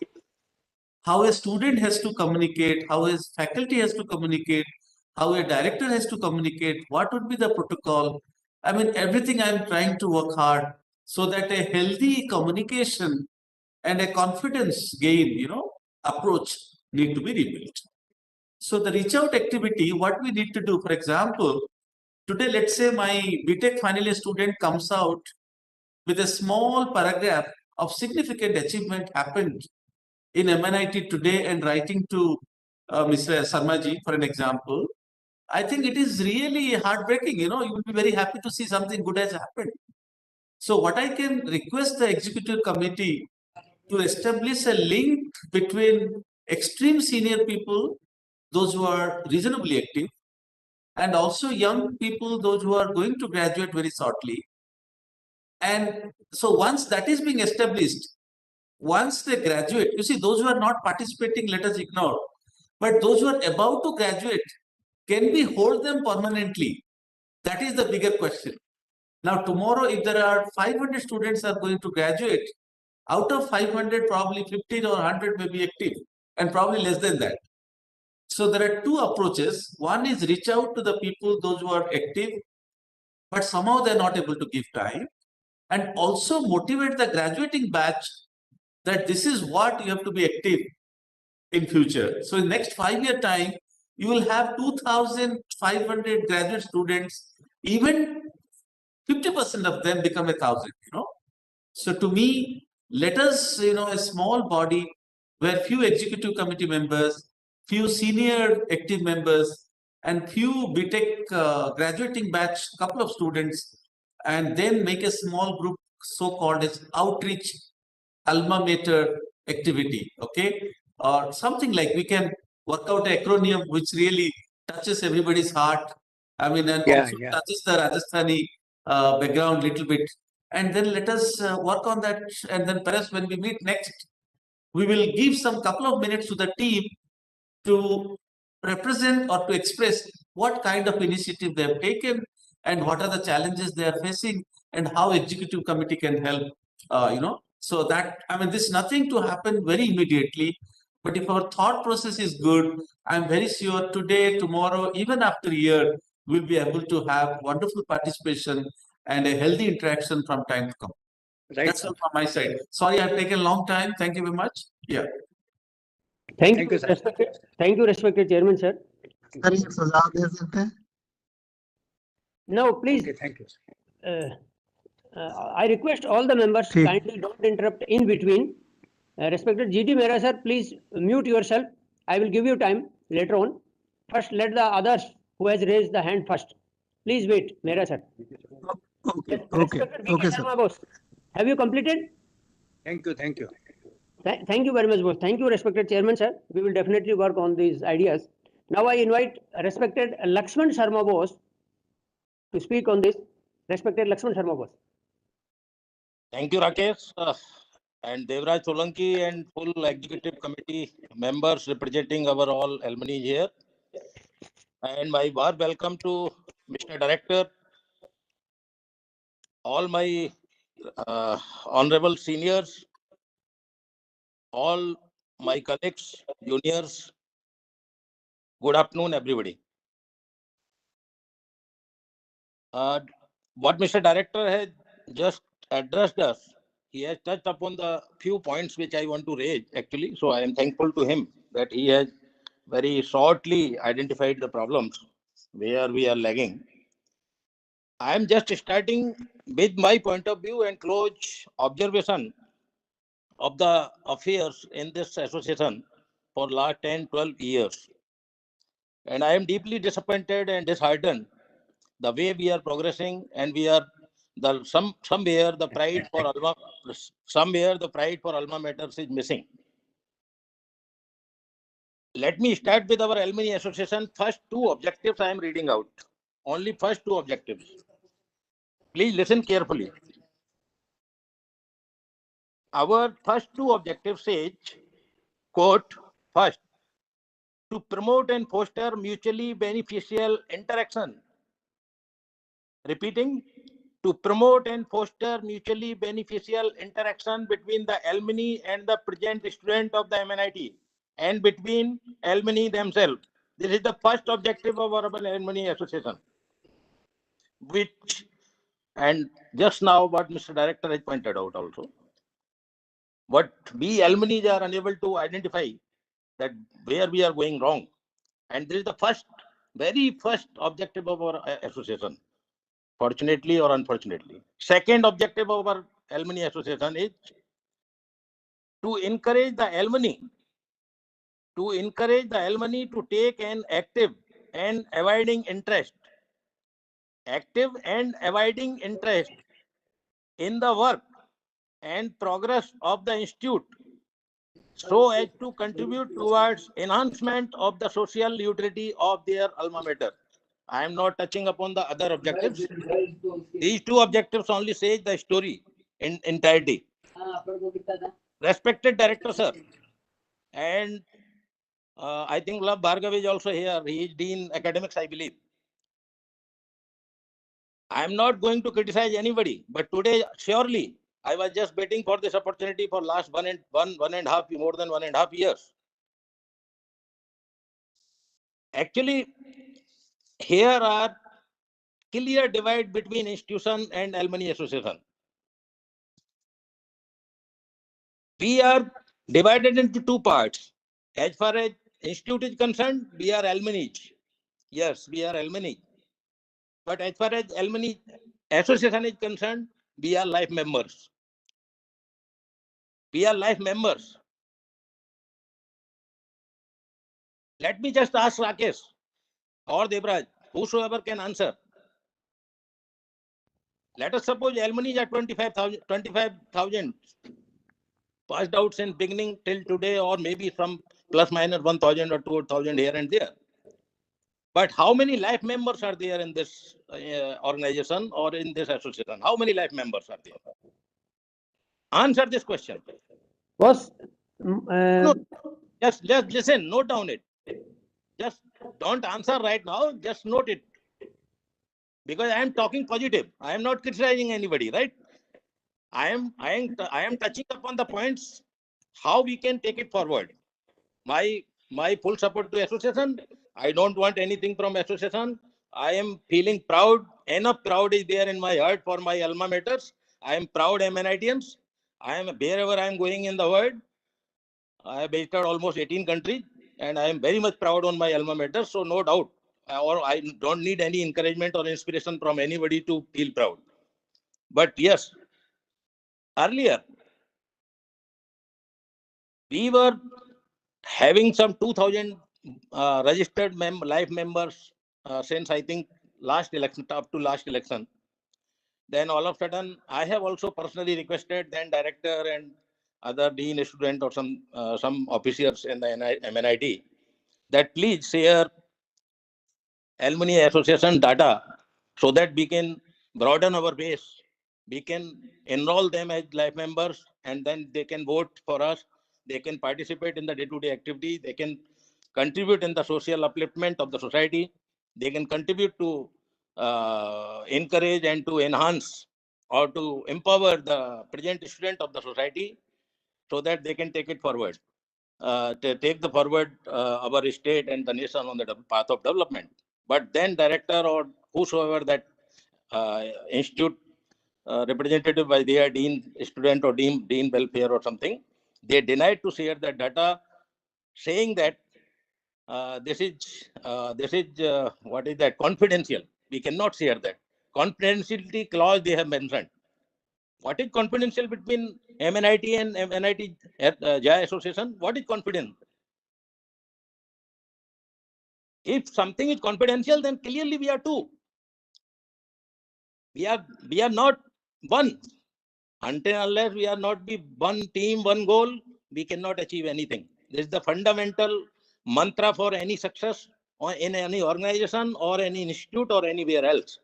[SPEAKER 13] how a student has to communicate, how a faculty has to communicate, how a director has to communicate, what would be the protocol. I mean, everything I'm trying to work hard so that a healthy communication and a confidence gain, approach need to be rebuilt. So the reach out activity, what we need to do, for example, today, let's say my BTech final year student comes out with a small paragraph of significant achievement happened in MNIT today and writing to Mr. Sarmaji, for an example. I think it is really heartbreaking. You will be very happy to see something good has happened. So what I can request the executive committee to establish a link between extreme senior people, those who are reasonably active, and also young people, those who are going to graduate very shortly. And so once that is being established, once they graduate, you see, those who are not participating, let us ignore. But those who are about to graduate, can we hold them permanently? That is the bigger question. Now, tomorrow, if there are 500 students are going to graduate, out of 500, probably 50 or 100 may be active, and probably less than that. So there are two approaches. One is reach out to the people, those who are active, but somehow they're not able to give time. And also motivate the graduating batch that this is what you have to be active in future. So in next 5-year time, you will have 2,500 graduate students, even 50% of them become 1,000, So to me, let us, a small body where few executive committee members, few senior active members, and few BTech graduating batch, couple of students, and then make a small group so-called as outreach alma mater activity, okay? Or something like we can work out an acronym which really touches everybody's heart. I mean, and also touches the Rajasthani background little bit. And then let us work on that. And then perhaps when we meet next, we will give some couple of minutes to the team to represent or to express what kind of initiative they have taken and what are the challenges they are facing and how executive committee can help, So that, I mean, this is nothing to happen very immediately, but if our thought process is good, I'm very sure today, tomorrow, even after a year, we'll be able to have wonderful participation and a healthy interaction from time to come.
[SPEAKER 16] Right.
[SPEAKER 13] That's all from my side. Sorry, I've taken a long time. Thank you very much. Yeah.
[SPEAKER 1] Thank you, respected Chairman, sir.
[SPEAKER 6] Sir, एक सुझाव दे सकते हैं?
[SPEAKER 1] Now, please.
[SPEAKER 16] Okay, thank you.
[SPEAKER 1] I request all the members kindly don't interrupt in between. Respected GD Mehra sir, please mute yourself. I will give you time later on. First, let the others who has raised the hand first. Please wait, Mehra sir.
[SPEAKER 7] Okay,
[SPEAKER 1] Respected VK
[SPEAKER 7] sir.
[SPEAKER 1] Sharma boss, have you completed?
[SPEAKER 16] Thank you, thank you.
[SPEAKER 1] Thank you very much, boss. Thank you, respected chairman sir. We will definitely work on these ideas. Now I invite respected Lakshman Sharma boss to speak on this. Respected Lakshman Sharma boss.
[SPEAKER 9] Thank you, Rakesh, and Devraj Solanki and full executive committee members representing our all alumni here. And my warm welcome to Mr. Director, all my honorable seniors, all my colleagues, juniors. Good afternoon, everybody. What Mr. Director has just addressed us, he has touched upon the few points which I want to raise actually. So I am thankful to him that he has very shortly identified the problems where we are lagging. I am just starting with my point of view and close observation of the affairs in this association for last 10, 12 years. And I am deeply disappointed and disheartened the way we are progressing, and we are somewhere the pride for alma matters is missing. Let me start with our alumni association. First two objectives I am reading out. Only first two objectives. Please listen carefully. Our first two objectives says, quote, first, to promote and foster mutually beneficial interaction. Repeating, to promote and foster mutually beneficial interaction between the alumni and the present student of the Mnitjaa and between alumni themselves. This is the first objective of our alumni association. Which, and just now what Mr. Director has pointed out also, what we alumni are unable to identify that where we are going wrong. And this is the very first objective of our association. Fortunately or unfortunately. Second objective of our alumni association is to encourage the alumni to take an active and abiding interest in the work and progress of the institute, so as to contribute towards enhancement of the social utility of their alma mater. I am not touching upon the other objectives. These two objectives only say the story in entirety. Respected Director, sir, and I think Love Bhargav is also here. He is Dean Academics, I believe. I am not going to criticize anybody, but today, surely, I was just waiting for this opportunity for last more than 1.5 years. Actually, here are clear divide between institution and alumni association. We are divided into two parts. As far as institute is concerned, we are alumni. Yes, we are alumni. But as far as alumni association is concerned, we are life members. We are life members. Let me just ask Rakesh or Devraj, whosoever can answer. Let us suppose alumni are 25,000 passed out since beginning till today, or maybe some plus minus 1,000 or 2,000 here and there. But how many life members are there in this organization or in this association? How many life members are there? Answer this question.
[SPEAKER 1] Boss,
[SPEAKER 9] No, just listen, note down it. Just don't answer right now, just note it. Because I am talking positive. I am not criticizing anybody, right? I am touching upon the points how we can take it forward. My full support to association. I don't want anything from association. I am feeling proud. Enough proud is there in my heart for my alma maters. I am proud Mnitjians. I am wherever I am going in the world. I have visited almost 18 countries, and I am very much proud on my alma mater. So no doubt, or I don't need any encouragement or inspiration from anybody to feel proud. But yes, earlier we were having some 2,000 registered life members since I think last election, up to last election. Then all of a sudden, I have also personally requested then director and other dean student or some officers in the MNIT that please share alumni association data so that we can broaden our base. We can enroll them as life members and then they can vote for us. They can participate in the day-to-day activity. They can contribute in the social upliftment of the society. They can contribute to encourage and to enhance or to empower the present student of the society so that they can take it forward, to take the forward our state and the nation on the path of development. But then director or whosoever that institute representative by their dean student or dean welfare or something, they denied to share that data, saying that this is what is that, confidential. We cannot share that. Confidentiality clause they have mentioned. What is confidential between MNIT and MNIT JAI Association? What is confidential? If something is confidential, then clearly we are two. We are not one. Until unless we are not be one team, one goal, we cannot achieve anything. This is the fundamental mantra for any success or in any organization or any institute or anywhere else.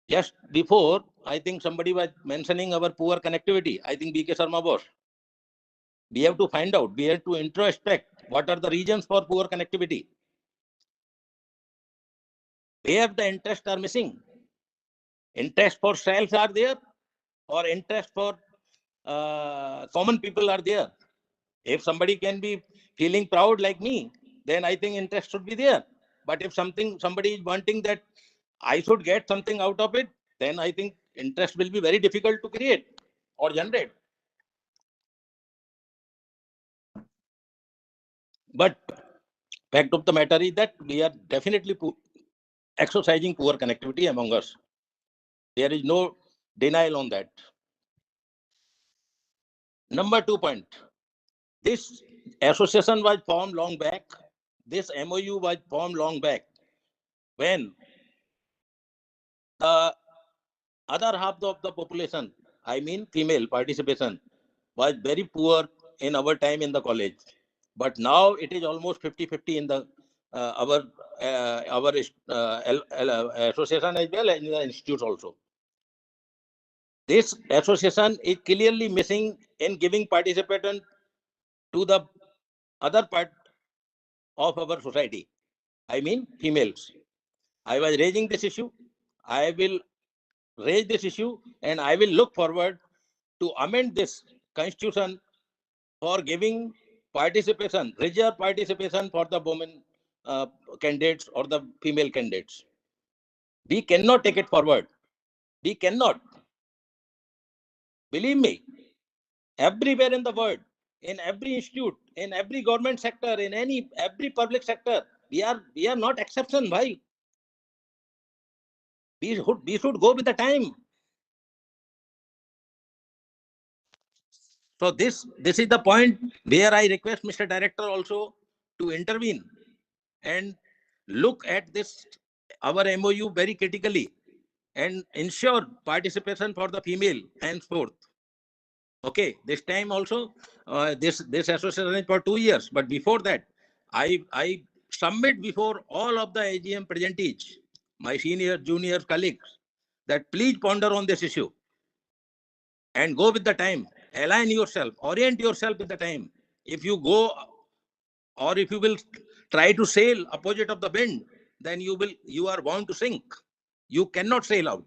[SPEAKER 9] Just before, I think somebody was mentioning our poor connectivity. I think BK Sharma was. We have to find out, we have to introspect what are the reasons for poor connectivity. Where the interests are missing. Interest for sales are there or interest for common people are there. If somebody can be feeling proud like me, then I think interest should be there. But if somebody is wanting that I should get something out of it, then I think interest will be very difficult to create or generate. But fact of the matter is that we are definitely exercising poor connectivity among us. There is no denial on that. Number 2 point. This association was formed long back. This MOU was formed long back when the other half of the population, I mean female participation, was very poor in our time in the college. But now it is almost 50-50 in the our association as well as in the institutes also. This association is clearly missing in giving participation to the other part of our society. I mean females. I was raising this issue. I will raise this issue and I will look forward to amend this constitution for giving participation, reserve participation for the women candidates or the female candidates. We cannot take it forward. We cannot. Believe me, everywhere in the world, in every institute, in every government sector, in every public sector, we are not exception. Why? We should go with the time. So this is the point where I request Mr. Director also to intervene and look at this our MOU very critically and ensure participation for the female henceforth. Okay, this time also this association is for 2 years, but before that I submit before all of the AGM presentees, my senior junior colleagues, that please ponder on this issue and go with the time. Align yourself, orient yourself with the time. If you go or if you will try to sail opposite of the wind, then you are bound to sink. You cannot sail out.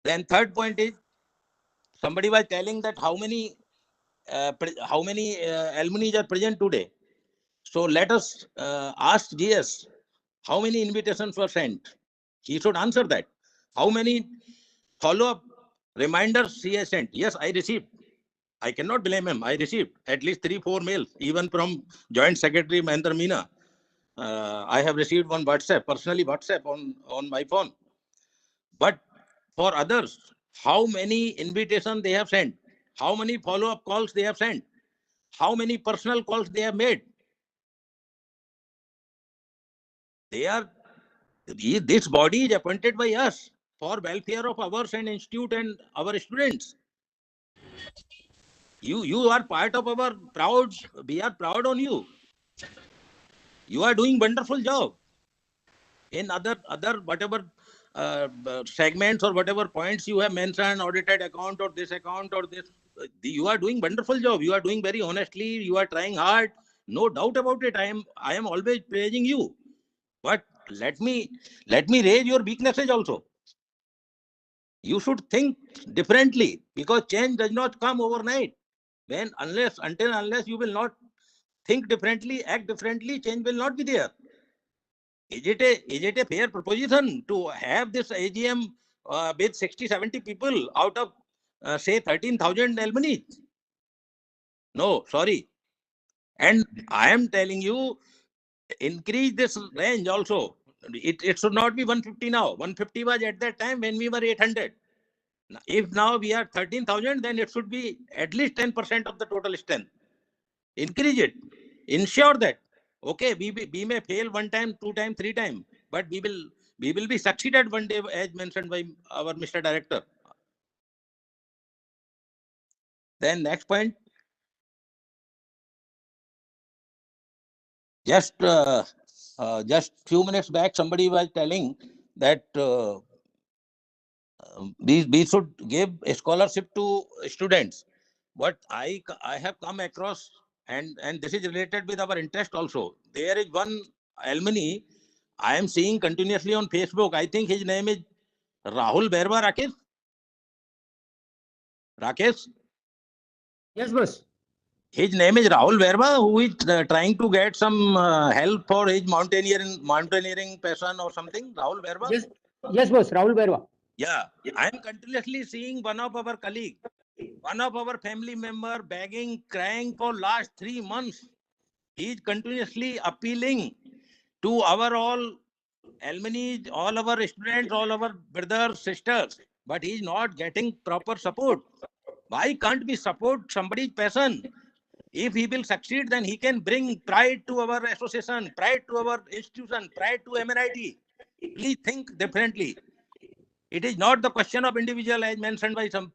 [SPEAKER 9] Then third point is, somebody was telling that how many alumni are present today. So let us ask GS how many invitations were sent. He should answer that. How many follow-up reminders he has sent? Yes, I received. I cannot blame him. I received at least 3-4 mails, even from Joint Secretary Mahendra Meena. I have received one personally WhatsApp on my phone. But for others, how many invitations they have sent, how many follow-up calls they have sent, how many personal calls they have made. This body is appointed by us for welfare of ours and institute and our students. You are part of our proud. We are proud on you. You are doing wonderful job. In other whatever segments or whatever points you have mentioned, audited account or this, you are doing wonderful job. You are doing very honestly. You are trying hard. No doubt about it. I am always praising you. But let me raise your weaknesses also. You should think differently, because change does not come overnight. Unless you will not think differently, act differently, change will not be there. Is it a fair proposition to have this AGM with 60-70 people out of say 13,000 alumni? No, sorry. And I am telling you, increase this range also. It should not be 150 now. 150 was at that time when we were 800. If now we are 13,000, then it should be at least 10% of the total strength. Increase it. Ensure that. Okay, we may fail 1 time, 2 time, 3 time, but we will be succeeded one day, as mentioned by our Mr. Director. Then next point. Just few minutes back, somebody was telling that we should give a scholarship to students. What I have come across, and this is related with our interest also. There is one alumni I am seeing continuously on Facebook. I think his name is Rahul Berwa. Rakesh?
[SPEAKER 1] Yes, boss.
[SPEAKER 9] His name is Rahul Verma, who is trying to get some help for his mountaineering passion or something. Rahul Verma?
[SPEAKER 1] Yes, boss. Rahul Berwa.
[SPEAKER 9] Yeah. I am continuously seeing one of our colleagues, one of our family member begging, crying for last 3 months. He is continuously appealing to our all alumni, all our students, all our brothers, sisters, but he is not getting proper support. Why can't we support somebody's passion? If he will succeed, then he can bring pride to our association, pride to our institution, pride to Mnitjaa. Please think differently. It is not the question of individual, as mentioned by some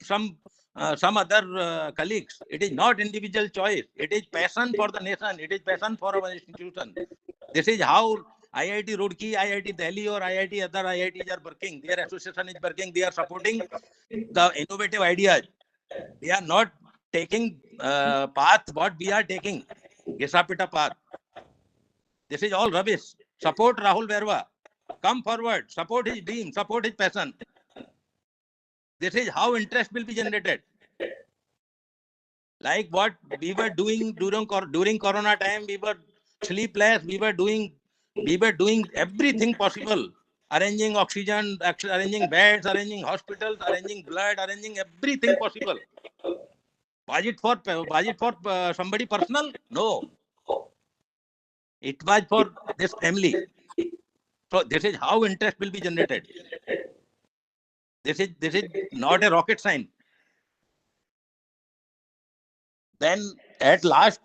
[SPEAKER 9] other colleagues. It is not individual choice. It is passion for the nation. It is passion for our institution. This is how IIT Roorkee, IIT Delhi, or IIT other IITs are working. Their association is working. They are supporting the innovative ideas. They are not taking path what we are taking, Gesapita path. This is all rubbish. Support Rahul Verma. Come forward. Support his dream. Support his passion. This is how interest will be generated. Like what we were doing during Corona time, we were sleepless. We were doing everything possible. Arranging oxygen, arranging beds, arranging hospitals, arranging blood, arranging everything possible. Was it for somebody personal? No. It was for this family. So this is how interest will be generated. This is not a rocket science. Then at last,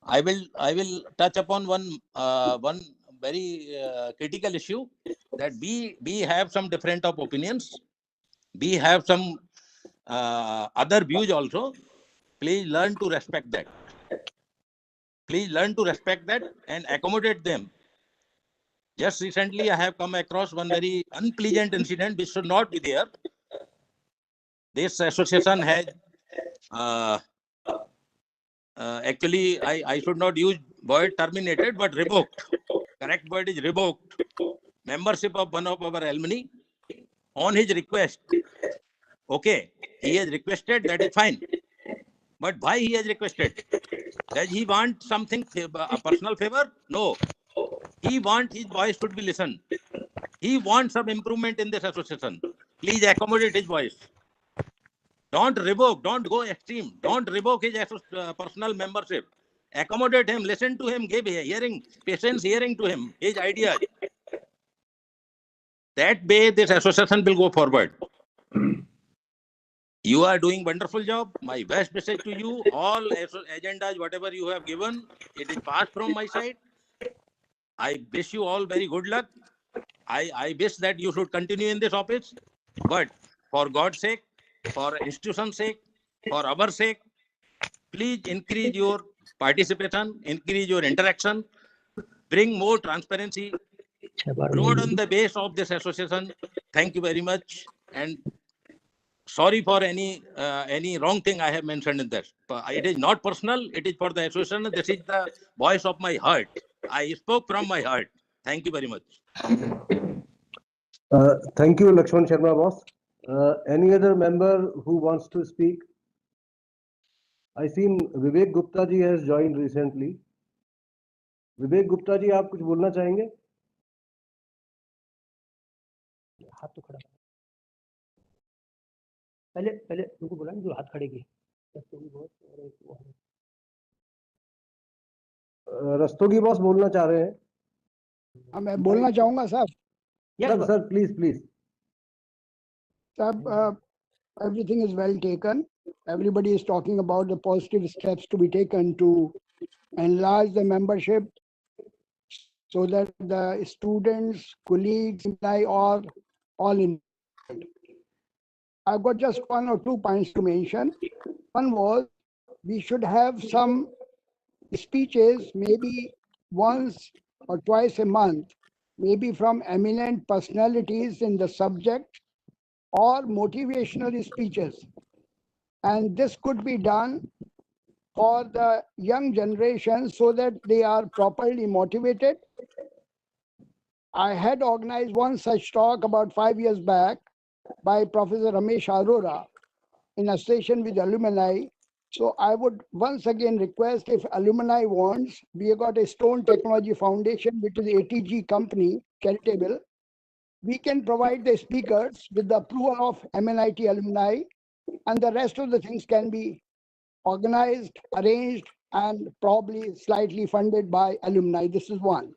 [SPEAKER 9] I will touch upon one very critical issue, that we have some different of opinions. We have some other views also. Please learn to respect that. Please learn to respect that and accommodate them. Just recently, I have come across one very unpleasant incident which should not be there. This association has actually, I should not use word terminated, but revoked. Correct word is revoked membership of one of our alumni on his request. Okay, he has requested, that is fine. But why he has requested? Does he want something, a personal favor? No. He wants his voice should be listened. He wants some improvement in this association. Please accommodate his voice. Don't revoke, don't go extreme, don't revoke his personal membership. Accommodate him, listen to him, give hearing, patience hearing to him, his ideas. That way this association will go forward. You are doing wonderful job. My best message to you, all agendas, whatever you have given, it is passed from my side. I wish you all very good luck. I wish that you should continue in this office, but for God's sake, for institution's sake, for our sake, please increase your participation, increase your interaction, bring more transparency, broaden the base of this association. Thank you very much, and sorry for any wrong thing I have mentioned in this. It is not personal. It is for the association. This is the voice of my heart. I spoke from my heart. Thank you very much.
[SPEAKER 4] Thank you, Lakshman Sharma, boss. Any other member who wants to speak? I seen Vivek Gupta ji has joined recently. Vivek Gupta ji, आप कुछ बोलना चाहेंगे?
[SPEAKER 1] हाथ तो खड़ा पहले पहले उनको बोला जो हाथ खड़े किए
[SPEAKER 4] रस्तोगी बॉस बोलना चाह रहे हैं?
[SPEAKER 7] हाँ, मैं बोलना चाहूंगा sir.
[SPEAKER 4] Sir, please.
[SPEAKER 7] Sir, everything is well taken. Everybody is talking about the positive steps to be taken to enlarge the membership so that the students, colleagues, are all in. I've got just 1 or 2 points to mention. One was we should have some speeches, maybe once or twice a month, maybe from eminent personalities in the subject or motivational speeches. And this could be done for the young generation so that they are properly motivated. I had organized one such talk about 5 years back by Professor Ramesh Arora in association with alumni. So I would once again request, if alumni wants, we have got a Stone Technology Foundation, which is ATG company, charitable. We can provide the speakers with the approval of MNIT alumni, and the rest of the things can be organized, arranged, and probably slightly funded by alumni. This is one.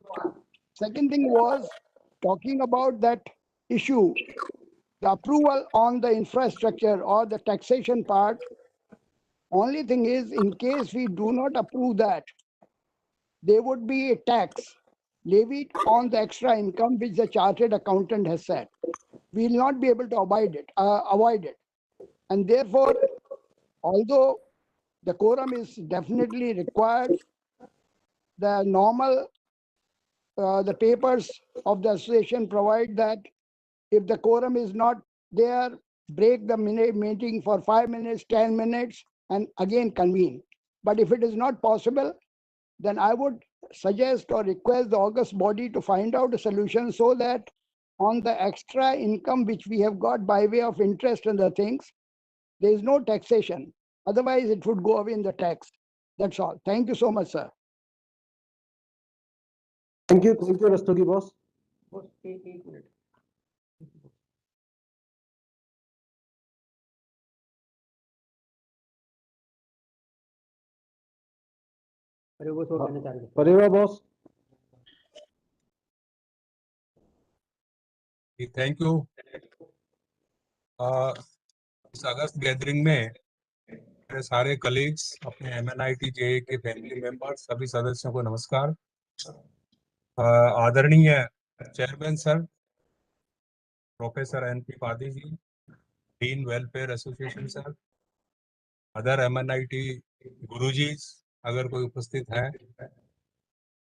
[SPEAKER 7] Second thing was talking about that issue, the approval on the infrastructure or the taxation part. Only thing is, in case we do not approve that, there would be a tax levied on the extra income which the chartered accountant has said. We will not be able to avoid it. And therefore, although the quorum is definitely required, the normal, the papers of the association provide that if the quorum is not there, break the meeting for 5 minutes, 10 minutes, and again convene. But if it is not possible, then I would suggest or request the august body to find out a solution so that on the extra income which we have got by way of interest and the things, there is no taxation. Otherwise, it would go away in the tax. That's all. Thank you so much, sir.
[SPEAKER 4] Thank you, Rastogi boss. Pareva boss.
[SPEAKER 5] Thank you. इस अगस्त gathering में मेरे सारे colleagues, अपने MNIT JA के family members, सभी सदस्यों को नमस्कार. आदरणीय chairman sir, professor NP Padi ji, dean welfare association sir, other MNIT गुरुजी अगर कोई उपस्थित है,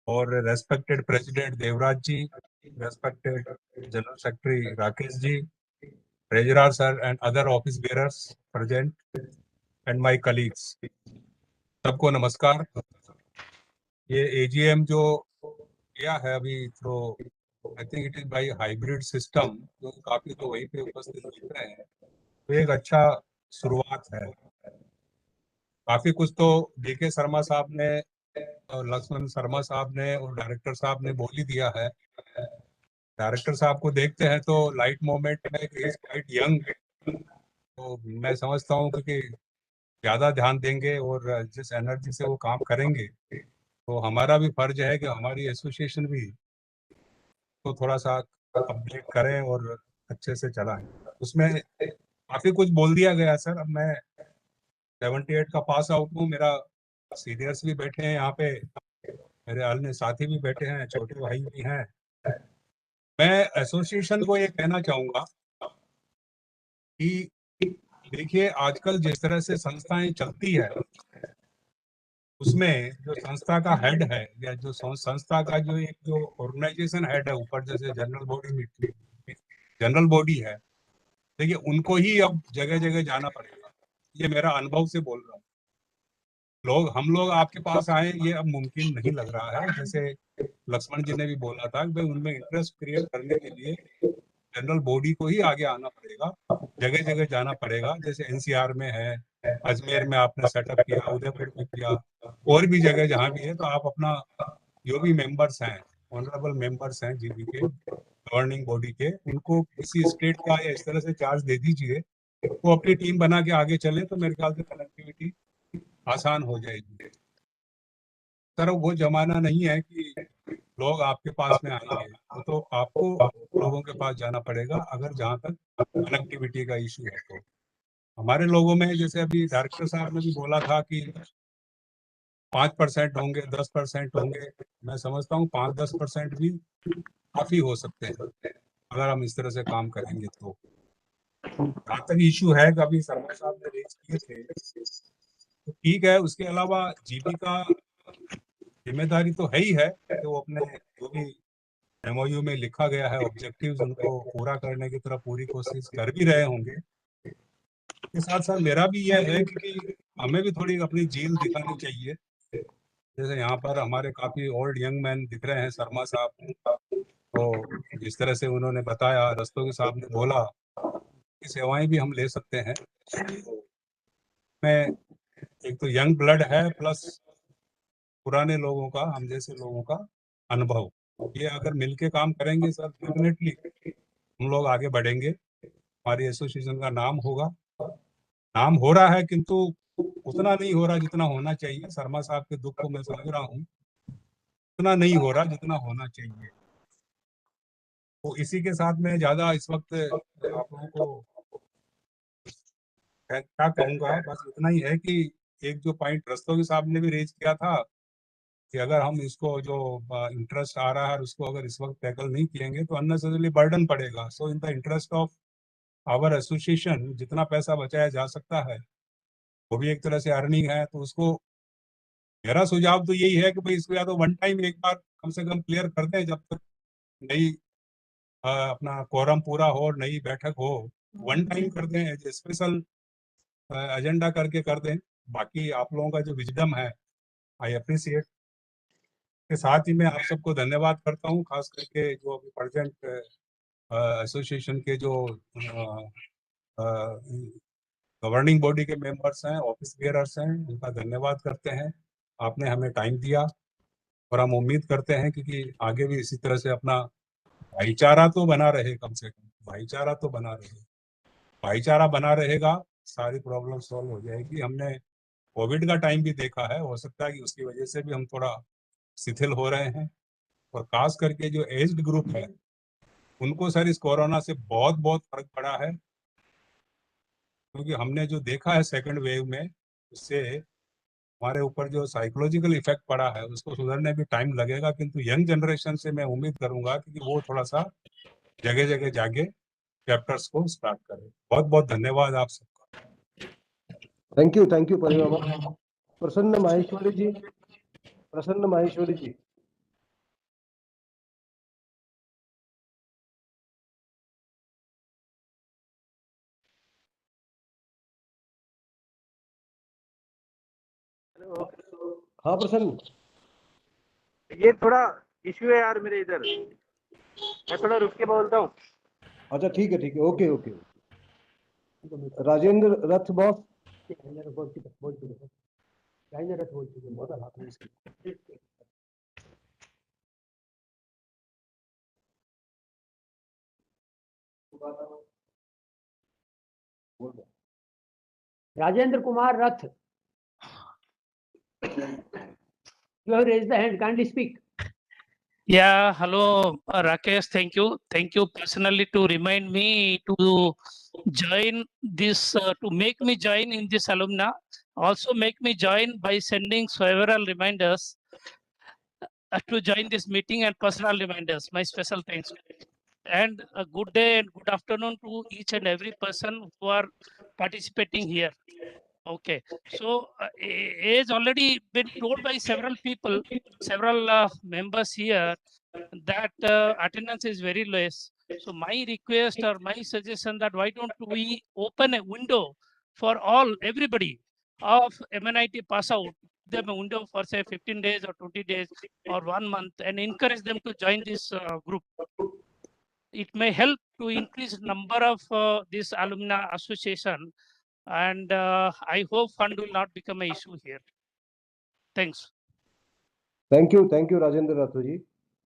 [SPEAKER 5] और respected president Devraj ji, respected general secretary Rakesh ji, treasurer sir and other office bearers present and my colleagues, सबको नमस्कार. ये AGM जो किया है अभी, तो I think it is by hybrid system, जो काफी तो वहीं पे उपस्थित दिख रहे हैं, तो एक अच्छा शुरुआत है. काफी कुछ तो DK शर्मा साहब ने और लक्ष्मण शर्मा साहब ने और डायरेक्टर साहब ने बोल ही दिया है. डायरेक्टर साहब को देखते हैं तो लाइट मोमेंट में इज क्वाइट यंग, तो मैं समझता हूँ कि ज़्यादा ध्यान देंगे और जिस एनर्जी से वो काम करेंगे, तो हमारा भी फर्ज है कि हमारी एसोसिएशन भी तो थोड़ा सा अपडेट करें और अच्छे से चलाएं। उसमें काफ़ी कुछ बोल दिया गया सर। अब मैं 78 का पास आउट हूँ, मेरा सीनियर्स भी बैठे हैं यहाँ पे, मेरे अन्य साथी भी बैठे हैं, छोटे भाई भी हैं। मैं एसोसिएशन को ये कहना चाहूँगा कि देखिए आजकल जिस तरह से संस्थाएं चलती है, उसमें जो संस्था का हेड है या जो संस्था का जो एक जो ऑर्गेनाइजेशन हेड है ऊपर, जैसे जनरल बॉडी है, देखिए उनको ही अब जगह जगह जाना पड़ेगा। ये मेरा अनुभव से बोल रहा हूँ। हम लोग आपके पास आए, ये अब मुमकिन नहीं लग रहा है। जैसे लक्ष्मण जी ने भी बोला था कि भाई उनमें इंटरेस्ट क्रिएट करने के लिए जनरल बॉडी को ही आगे आना पड़ेगा, जगह जगह जाना पड़ेगा। जैसे एनसीआर में है, अजमेर में आपने सेटअप किया, उदयपुर में किया, और भी जगह जहाँ भी है, तो आप अपना जो भी मेंबर्स हैं, ऑनरेबल मेंबर्स हैं जीबी के गवर्निंग बॉडी के, उनको किसी स्टेट का या इस तरह से चार्ज दे दीजिए, वो अपनी टीम बना के आगे चले, तो मेरे ख्याल से कनेक्टिविटी आसान हो जाएगी। सर वो जमाना नहीं है कि लोग आपके पास में आएंगे, तो आपको लोगों के पास जाना पड़ेगा अगर जहाँ तक कनेक्टिविटी का इशू है। तो हमारे लोगों में, जैसे अभी डायरेक्टर साहब ने भी बोला था कि 5% होंगे, 10% होंगे, मैं समझता हूँ 5-10% भी काफी हो सकते हैं अगर हम इस तरह से काम करेंगे। तो जहाँ तक इशू है कि अभी शर्मा साहब ने रेज किए थे, तो ठीक है। उसके अलावा जीबी का जिम्मेदारी तो है ही है कि वो अपने जो भी एमओयू में लिखा गया है ऑब्जेक्टिव्स, उनको पूरा करने की तरफ पूरी कोशिश कर भी रहे होंगे। के साथ साथ मेरा भी यह है कि हमें भी थोड़ी अपनी झील दिखानी चाहिए। जैसे यहाँ पर हमारे काफी ओल्ड यंग मैन दिख रहे हैं, शर्मा साहब, तो जिस तरह से उन्होंने बताया, रस्तोगी साहब ने बोला कि सेवाएं भी हम ले सकते हैं। में एक तो यंग ब्लड है, प्लस पुराने लोगों का, हम जैसे लोगों का अनुभव, ये अगर मिलके काम करेंगे सर, डेफिनेटली हम लोग आगे बढ़ेंगे, हमारी एसोसिएशन का नाम होगा। नाम हो रहा है, किंतु उतना नहीं हो रहा जितना होना चाहिए। शर्मा साहब के दुख को मैं समझ रहा हूँ, उतना नहीं हो रहा जितना होना चाहिए। तो इसी के साथ में ज्यादा इस वक्त आप लोगों को क्या कहूँगा, बस इतना ही है कि एक जो पॉइंट रस्तोगी साहब ने भी रेज किया था कि अगर हम इसको जो इंटरेस्ट आ रहा है उसको अगर इस वक्त टैकल नहीं किएंगे तो अननेसेसरली बर्डन पड़ेगा। So in the interest of our association जितना पैसा बचाया जा सकता है, वो भी एक तरह से अर्निंग है, तो उसको, मेरा सुझाव तो यही है कि भाई इसको या तो वन टाइम एक बार कम से कम क्लियर कर दें, जब तक नई अपना कोरम पूरा हो, नई बैठक हो, वन टाइम कर दें, एज स्पेशल एजेंडा करके कर दें। बाकी आप लोगों का जो विजडम है, आई अप्रिसिएट। के साथ ही मैं आप सबको धन्यवाद करता हूँ, खास करके जो अभी प्रेजेंट एसोसिएशन के जो गवर्निंग बॉडी के मेंबर्स हैं, ऑफिस बेयरर्स हैं, उनका धन्यवाद करते हैं। आपने हमें टाइम दिया और हम उम्मीद करते हैं कि आगे भी इसी तरह से अपना भाईचारा तो बना रहे, कम से कम भाईचारा तो बना रहे। भाईचारा बना रहेगा, सारी प्रॉब्लम सॉल्व हो जाएगी। हमने कोविड का टाइम भी देखा है, हो सकता है कि उसकी वजह से भी हम थोड़ा शिथिल हो रहे हैं, और खास करके जो एज्ड ग्रुप है उनको सर इस कोरोना से बहुत बहुत फर्क पड़ा है, क्योंकि हमने जो देखा है सेकंड वेव में, उससे हमारे ऊपर जो साइकोलॉजिकल इफेक्ट पड़ा है उसको सुधरने भी टाइम लगेगा। किंतु यंग जनरेशन से मैं उम्मीद करूंगा कि वो थोड़ा सा जगह जगह जाके चैप्टर्स को स्टार्ट करें। बहुत बहुत धन्यवाद आप सबका।
[SPEAKER 4] थैंक यू परिवार। प्रसन्न माहेश्वरी जी, प्रसन्न माहेश्वरी जी। हाँ प्रसन्न,
[SPEAKER 17] ये थोड़ा इश्यू है यार मेरे इधर, मैं थोड़ा रुक के बोलता हूँ।
[SPEAKER 4] अच्छा ठीक है, okay okay. Rajendra Rath boss.
[SPEAKER 1] Rajendra Kumar Rath. You have raised the hand. Kindly speak.
[SPEAKER 18] Yeah, hello, Rakesh. Thank you. Thank you personally to remind me to join this, to make me join in this alumna. Also make me join by sending several reminders to join this meeting and personal reminders. My special thanks. And a good day and good afternoon to each and every person who are participating here. Okay, so as already been told by several people, several members here, that attendance is very less. So my request or my suggestion that why don't we open a window for all, everybody of MNIT pass out, them a window for say 15 days or 20 days or 1 month and encourage them to join this group. It may help to increase number of this alumni association, and I hope fund will not become an issue here. Thanks.
[SPEAKER 4] Thank you, Rajendra Rathoji.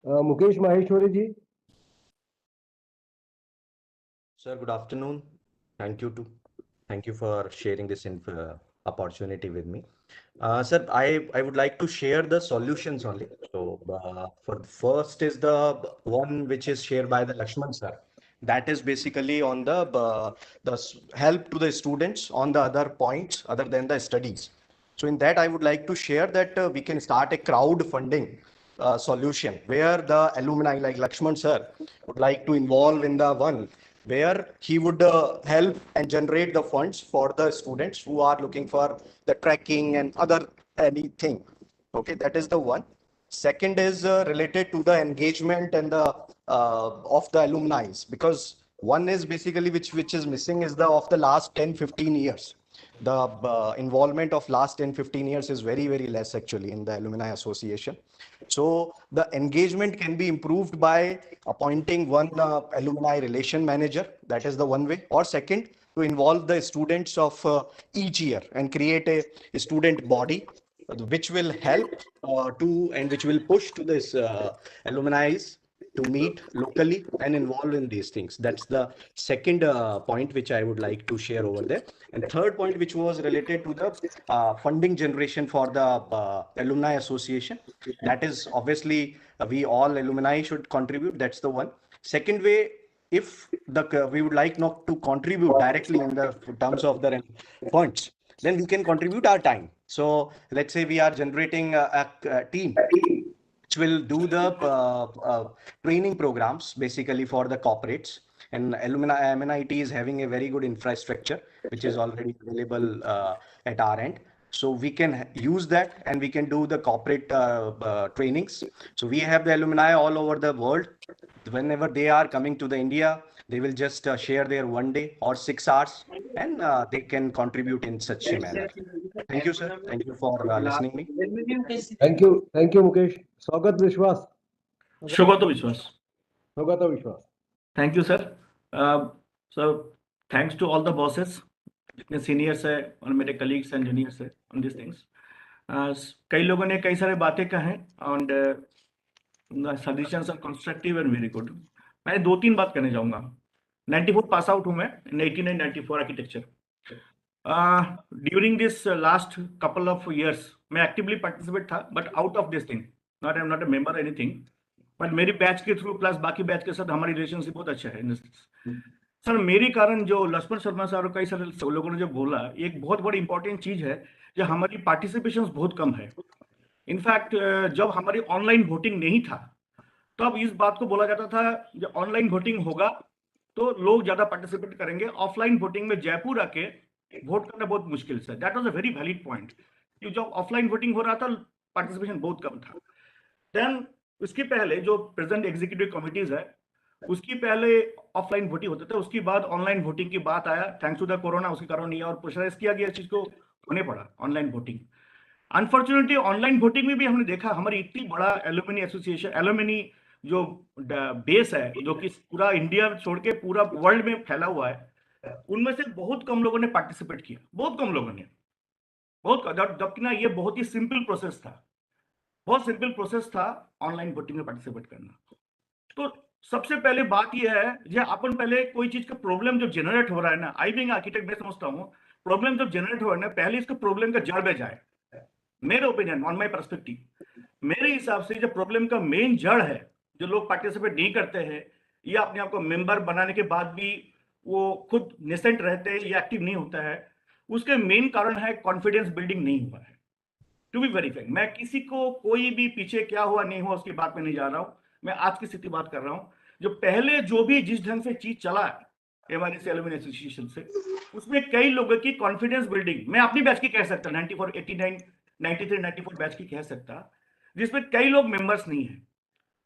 [SPEAKER 4] Mukesh Maheshwari ji.
[SPEAKER 19] Sir, good afternoon. Thank you for sharing this opportunity with me. Sir, I would like to share the solutions only. So for the first is the one which is shared by the Lakshman sir. That is basically on the help to the students on the other points other than the studies. So in that, I would like to share that we can start a crowdfunding solution where the alumni like Lakshman sir would like to involve in the one where he would help and generate the funds for the students who are looking for the trekking and other anything. Okay, that is the one. Second is related to the engagement and the of the alumni, because one is basically which is missing is the of the last 10-15 years. The involvement of last 10-15 years is very less actually in the alumni association. So the engagement can be improved by appointing one alumni relation manager. That is the one way. Or second, to involve the students of each year and create a student body which will help to and which will push to this alumni to meet locally and involve in these things. That's the second point which I would like to share over there. And third point, which was related to the funding generation for the alumni association. That is obviously we all alumni should contribute. That's the one. Second way, if the we would like not to contribute directly in the terms of the funds, then we can contribute our time. So let's say we are generating a team which will do the training programs basically for the corporates, and MNIT is having a very good infrastructure which is already available at our end. So we can use that and we can do the corporate trainings. So we have the alumni all over the world. Whenever they are coming to the India, they will just share their 1 day or 6 hours, and they can contribute in such a manner. Thank you, sir. Thank you for listening me.
[SPEAKER 4] Thank you, Mukesh. Swagat Vishwas.
[SPEAKER 20] Swagato Vishwas.
[SPEAKER 4] Swagato Vishwas.
[SPEAKER 20] Thank you, sir. So thanks to all the bosses, जितने seniors है और मेरे colleagues and juniors है on this things. कई लोगों ने कई सारे बातें कहें and suggestions are constructive and very good. मैं 2-3 बात करने जाऊंगा. 94 पास आउट हूं मैं इन 1894 architecture. During this last couple of years मैं एक्टिवली पार्टिसिपेट था, but out of this thing, not I am not a member anything, but मेरी batch के थ्रू प्लस बाकी बैच के साथ हमारी रिलेशनशिप बहुत अच्छा है. सर मेरे कारण जो लक्ष्मण शर्मा सर और कई सारे लोगों ने जो बोला, एक बहुत बड़ी इंपॉर्टेंट चीज है जो हमारी पार्टिसिपेशन बहुत कम है. इनफैक्ट जब हमारी ऑनलाइन वोटिंग नहीं था तब इस बात को बोला जाता था जब ऑनलाइन वोटिंग होगा तो लोग ज्यादा पार्टिसिपेट करेंगे. ऑफलाइन वोटिंग में जयपुर आके वोट करना बहुत मुश्किल है. That was a very valid point. जब ऑफलाइन वोटिंग हो रहा था पार्टिसिपेशन बहुत कम था. देन उसके पहले जो प्रेजेंट एग्जीक्यूटिव कमिटीज है उसकी पहले ऑफलाइन वोटिंग होते थे, उसके बाद ऑनलाइन वोटिंग की बात आया थैंक्स टू द कोरोना. उसके कारण ये और प्रेशराइज किया गया, इस चीज को होने पड़ा online voting. Unfortunately online voting में भी हमने देखा हमारी इतनी बड़ा एलुमनी एसोसिएशन, एलुमनी जो बेस है जो कि पूरा इंडिया छोड़ के पूरा वर्ल्ड में फैला हुआ है, उनमें से बहुत कम लोगों ने पार्टिसिपेट किया. बहुत कम लोगों ने, जबकि ना ये बहुत ही सिंपल प्रोसेस था, बहुत सिंपल प्रोसेस था ऑनलाइन वोटिंग में पार्टिसिपेट करना. तो सबसे पहले बात यह है जो अपन पहले कोई चीज का प्रॉब्लम जो जनरेट हो रहा है ना, आई बिंग आर्किटेक्ट मैं समझता हूँ प्रॉब्लम जब जनरेट हो ना, पहले इसको प्रॉब्लम का जड़ में जाए। मेरे ओपिनियन, ऑन माय पर्सपेक्टिव, मेरे हिसाब से जो प्रॉब्लम का मेन जड़ है, जो लोग पार्टिसिपेट नहीं करते हैं या अपने आप को मेंबर बनाने के बाद भी वो खुद नेसेंट रहते हैं या एक्टिव नहीं होता है, उसके मेन कारण है कॉन्फिडेंस बिल्डिंग नहीं हुआ है। टू बी वेरी फ्रैंक, मैं किसी को कोई भी पीछे क्या हुआ नहीं हुआ उसकी बात में नहीं जा रहा हूं, मैं आज की स्थिति बात कर रहा हूं। जो पहले जो भी जिस ढंग से चीज चला है हमारे एलुमनी एसोसिएशन से, उसमें कई लोगों की कॉन्फिडेंस बिल्डिंग, मैं अपनी बैच की कह सकता, 94, 89, 93, 94 बैच की कह सकता, जिसमें कई लोग मेंबर्स नहीं है।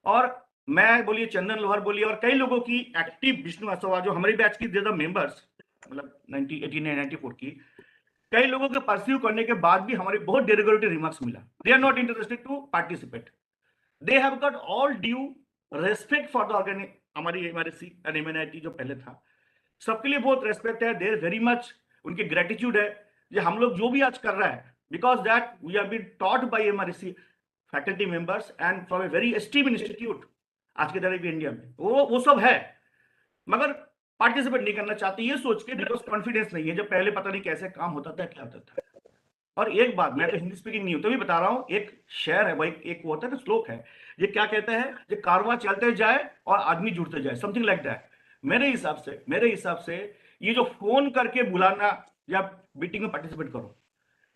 [SPEAKER 20] और मैं बोलिए, चंदन लोहार बोलिए, और कई लोगों की एक्टिव, विष्णु असवा जो हमारी बैच की ज्यादा मेंबर्स, मतलब 90, 89, 94 की, कई लोगों के परस्यू करने के बाद भी हमारे बहुत डेरोगेटरी रिमार्क्स मिला। They are not interested to participate, they have got all due respect for the organic, हमारी एमआरसी एंड एमएनआईटी जो पहले था, सबके लिए बहुत रेस्पेक्ट है, देयर वेरी मच, उनकी ग्रेटिट्यूड है कि हम लोग जो भी आज कर रहा है, because that we have been taught by MRC faculty members and from a very esteemed institute आज के तारीख में इंडिया में, वो सब है, मगर पार्टिसिपेट नहीं करना चाहते ये सोच के, बिकॉज कॉन्फिडेंस नहीं है, जो पहले पता नहीं कैसे काम होता था, क्या होता था। और एक बात, मैं तो हिंदी स्पीकिंग नहीं हूं तो भी बता रहा हूं, एक शेर है भाई, एक वो होता है ना, श्लोक है, ये क्या कहता है, ये कारवां चलते जाए और आदमी जुड़ते जाए, समथिंग लाइक दैट। मेरे हिसाब से ये जो फोन करके बुलाना या मीटिंग में पार्टिसिपेट करो,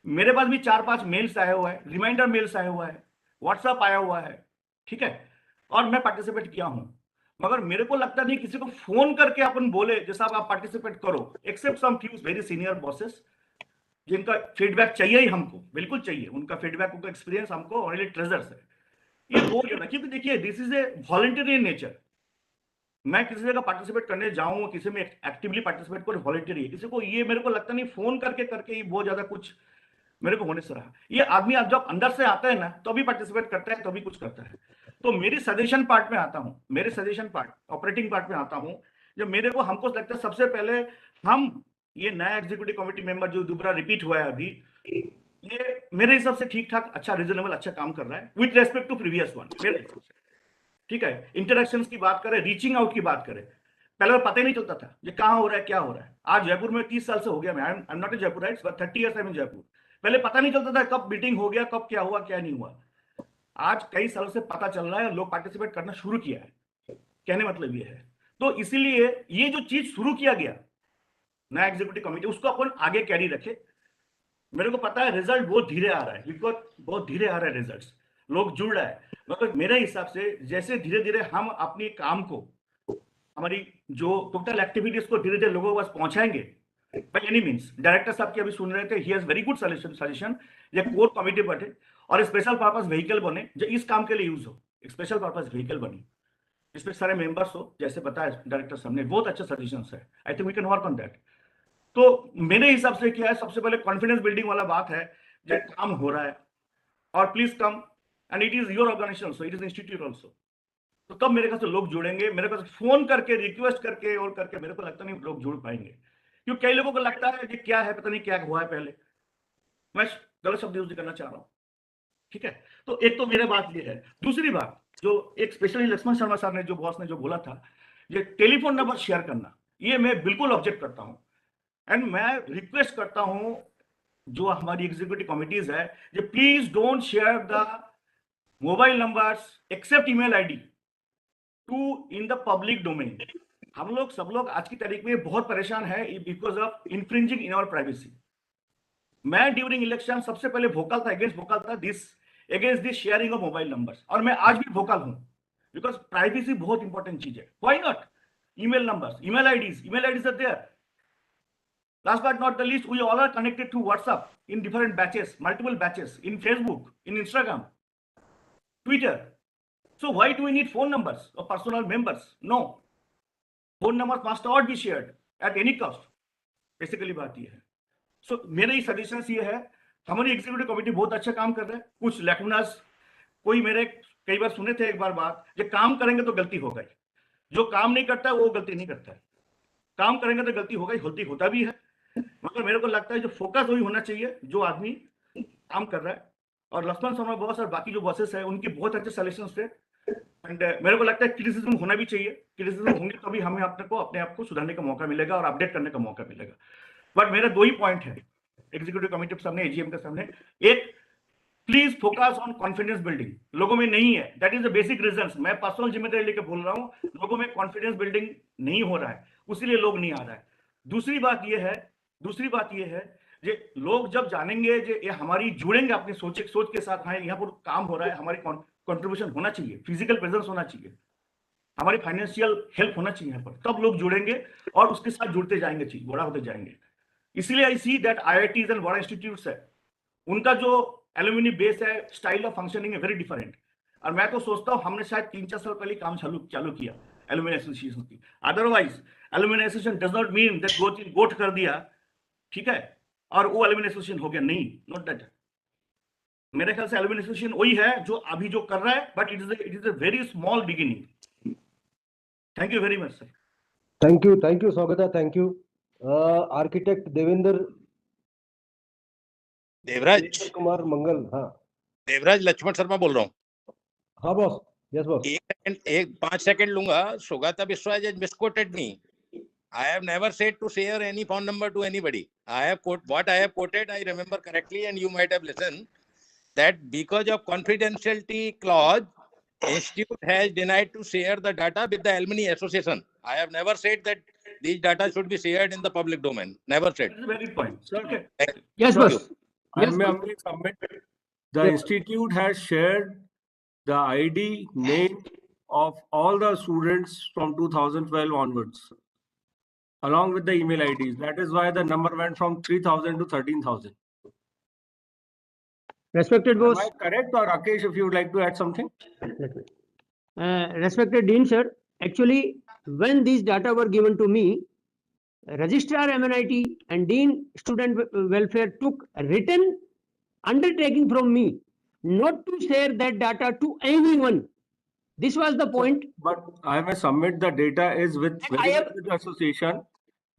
[SPEAKER 20] मेरे पास भी 4-5 मेल्स आया हुआ है, रिमाइंडर मेल्स आया हुआ है, व्हाट्सएप आया हुआ है, ठीक है, और मैं पार्टिसिपेट किया हूं, मगर मेरे को लगता नहीं किसी को फोन करके अपन बोले जैसा आप पार्टिसिपेट करो, except some few very senior bosses जिनका फीडबैक चाहिए ही हमको, बिल्कुल चाहिए, उनका फीडबैक, उनका एक्सपीरियंस हमको ऑनली ट्रेजर्स है। ये रोज है, क्योंकि देखिए this is a voluntary in nature. मैं किसी जगह पार्टिसिपेट करने जाऊं, किसी में एक्टिवली पार्टिसिपेट करूं, वॉलंटरी है, किसी को ये मेरे को लगता नहीं फोन करके ये बहुत ज्यादा कुछ मेरे को होने से रहा। ये आदमी जब अंदर से आता है ना, तो भी पार्टिसिपेट करता है, तो भी कुछ करता है। तो मेरी सजेशन पार्ट में आता हूं, मेरे सजेशन पार्ट, ऑपरेटिंग पार्ट में आता हूं, जब मेरे को, हमको लगता है सबसे पहले हम, ये नया एग्जीक्यूटिव कमेटी मेंबर जो दोबारा रिपीट हुआ है अभी, ये मेरे हिसाब से ठीक ठाक, अच्छा, रीजनेबल, अच्छा काम कर रहा है with respect to previous one, मेरे हिसाब से, ठीक है। इंटरेक्शंस की बात करें, रीचिंग आउट की बात करें, पहले तो पता ही नहीं चलता था ये कहाँ हो रहा है, क्या हो रहा है। आज जयपुर में 30 साल से हो गया, मैं I am not a Jaipurite, but 30 years I am in Jaipur. पहले पता नहीं चलता था कब मीटिंग हो गया, कब क्या हुआ, क्या नहीं हुआ। आज कई सालों से पता चल रहा है, लोग पार्टिसिपेट करना शुरू किया है, कहने मतलब ये है। तो इसीलिए ये जो चीज शुरू किया गया नया एग्जीक्यूटिव कमेटी, उसको अपन आगे कैरी रखे। मेरे को पता है रिजल्ट बहुत धीरे आ रहा है, बिकॉज बहुत धीरे आ रहा है रिजल्ट, लोग जुड़ रहा है, मगर मेरे हिसाब से जैसे धीरे धीरे हम अपने काम को, हमारी जो टोटल एक्टिविटीज को धीरे धीरे लोगों के पास पहुंचाएंगे, बाय एनी मींस। डायरेक्टर साहब की अभी सुन रहे थे, he has very good suggestion, ये कोर कमिटी बैठे और स्पेशल पर्पस व्हीकल बने जो इस काम के लिए यूज हो, स्पेशल पर्पस व्हीकल बनी, इसमें सारे मेंबर्स हो, जैसे बताया डायरेक्टर साहब ने, बहुत अच्छे सजेशन है, I think we can work on that. तो मेरे हिसाब से क्या है, सबसे पहले कॉन्फिडेंस बिल्डिंग वाला बात है, जो काम हो रहा है, और please come, and it is your organisation also, it is institute also. तो तब मेरे ख्याल से लोग जुड़ेंगे, मेरे पास फोन करके, रिक्वेस्ट करके और करके मेरे को लगता नहीं लोग जुड़ पाएंगे, क्योंकि कई लोगों को लगता है कि क्या है, पता नहीं क्या हुआ है पहले, मैं गलत शब्द यूज करना चाह रहा हूँ, ठीक है। तो एक तो मेरे बात ये है। दूसरी बात, जो एक स्पेशली लक्ष्मण शर्मा साहब ने, जो बॉस ने जो बोला था, ये टेलीफोन नंबर शेयर करना, ये मैं बिल्कुल ऑब्जेक्ट करता हूं, एंड मैं रिक्वेस्ट करता हूं जो हमारी एग्जीक्यूटिव कमिटीज है, ये please don't share the mobile numbers except email ID to in the public domain. हम लोग सब लोग आज की तारीख में बहुत परेशान है because of infringing in our privacy. मैं ड्यूरिंग इलेक्शन सबसे पहले वोकल था, against this sharing of mobile numbers, और मैं आज भी वोकल हूं, बिकॉज प्राइवेसी बहुत इंपॉर्टेंट चीज है। Why not email numbers, email IDs are there. Last but not the least, we all are connected to WhatsApp in different batches, multiple batches, in Facebook, in Instagram, Twitter. So why do we need phone numbers or personal members? No. Phone numbers must not be shared at any cost. Basically बात ये है। So मेरे ही suggestions ये है, हमारी executive committee बहुत अच्छा काम कर रहा है, कुछ लैकुनास, कोई मेरे कई बार सुने थे एक बार बात, ये काम करेंगे तो गलती हो गई, जो काम नहीं करता है वो गलती नहीं करता है, काम करेंगे तो गलती होगा, गलती होता भी है, मगर मेरे को लगता है जो फोकस वही होना चाहिए जो आदमी काम कर रहा है। और लक्ष्मण शर्मा बॉस और बाकी जो बॉसेस है उनके बहुत अच्छे सजेशंस थे, एंड मेरे को लगता है क्रिटिसिज्म होना भी चाहिए, क्रिटिसिज्म होंगे तभी हमें अपने आप को सुधारने का मौका मिलेगा और अपडेट करने का मौका मिलेगा। बट मेरे दो ही पॉइंट है एग्जीक्यूटिव कमेटी के सामने, एजीएम के सामने। एक, please focus on confidence building. लोगों में नहीं है, that is the basic reason. मैं पर्सनल जिम्मेदारी लेकर बोल रहा हूँ, लोगों में कॉन्फिडेंस बिल्डिंग नहीं हो रहा है, उसीलिए लोग नहीं आ रहा है। दूसरी बात ये है जे लोग जब जानेंगे जे ये हमारी जुड़ेंगे अपनी सोच के साथ, हाँ यहाँ पर काम हो रहा है, हमारी कंट्रीब्यूशन होना चाहिए, फिजिकल प्रेजेंस होना चाहिए, हमारी फाइनेंशियल हेल्प होना चाहिए यहाँ पर, तब लोग जुड़ेंगे और उसके साथ जुड़ते जाएंगे, चीज बड़ा होते जाएंगे। इसलिए आई सी दैट IITs एंड बड़ा इंस्टीट्यूट्स है, उनका जो एल्यूमिनी बेस है, स्टाइल ऑफ फंक्शनिंग है वेरी डिफरेंट। और मैं तो सोचता हूँ हमने शायद 3-4 साल पहले काम चालू किया एल्यूमिनी एसोसिएशन की। Otherwise alumni association does not mean that गोट कर दिया, ठीक है, और वो एल्यूमिनी एसोसिएशन हो गया, नहीं, नॉट दैट। मेरे ख्याल से एल्यूमिनी एसोसिएशन वही है जो अभी जो कर रहा है, but it is a very small beginning. Thank you very much sir.
[SPEAKER 4] Thank you Swagata, thank you. Architect
[SPEAKER 9] Devraj
[SPEAKER 4] Kumar Mangal. हाँ
[SPEAKER 9] देवराज, लक्ष्मण शर्मा बोल रहा हूँ।
[SPEAKER 4] हाँ बॉस, यस बॉस।
[SPEAKER 9] एक 5 सेकंड लूंगा। Sugata Biswas has misquoted me. I have never said to share any phone number to anybody. What I have quoted, I remember correctly, and you might have listened, that because of confidentiality clause, institute has denied to share the data with the alumni association. I have never said that these data should be shared in the public domain. Never said.
[SPEAKER 20] That's a very point. Okay.
[SPEAKER 10] Yes,
[SPEAKER 20] Thank
[SPEAKER 10] boss.
[SPEAKER 20] you.
[SPEAKER 10] I
[SPEAKER 20] Yes,
[SPEAKER 10] may
[SPEAKER 20] boss.
[SPEAKER 10] humbly submit. The institute has shared the ID name of all the students from 2012 onwards, along with the email IDs. That is why the number went from 3,000 to 13,000.
[SPEAKER 1] Respected boss.
[SPEAKER 10] Am I correct, or Rakesh, if you would like to add something?
[SPEAKER 1] Respected Dean sir, actually when these data were given to me, Registrar MNIT and Dean Student Welfare took a written undertaking from me not to share that data to anyone. This was the point.
[SPEAKER 10] But I may submit the data is with the association.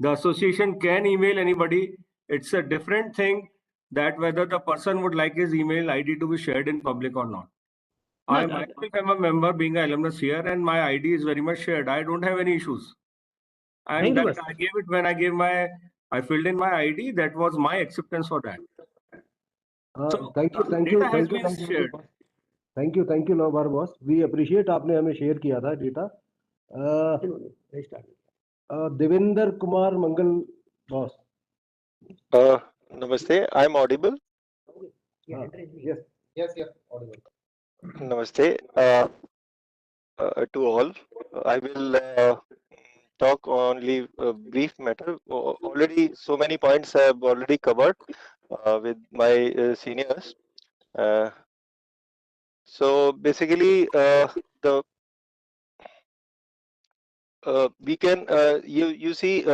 [SPEAKER 10] The association can email anybody. It's a different thing that whether the person would like his email ID to be shared in public or not. I myself am a member, being an alumnus here, and my ID is very much shared. I don't have any issues. And that I gave it when I filled in my ID. That was my acceptance for that. So
[SPEAKER 4] thank you नो बार boss, we appreciate आपने हमें share किया था data. Devendra Kumar Mangal boss.
[SPEAKER 21] Namaste, I'm audible.
[SPEAKER 4] Yes, audible.
[SPEAKER 21] Namaste to all. I will talk only a brief matter. Already so many points have already covered with my seniors. So basically, we can you see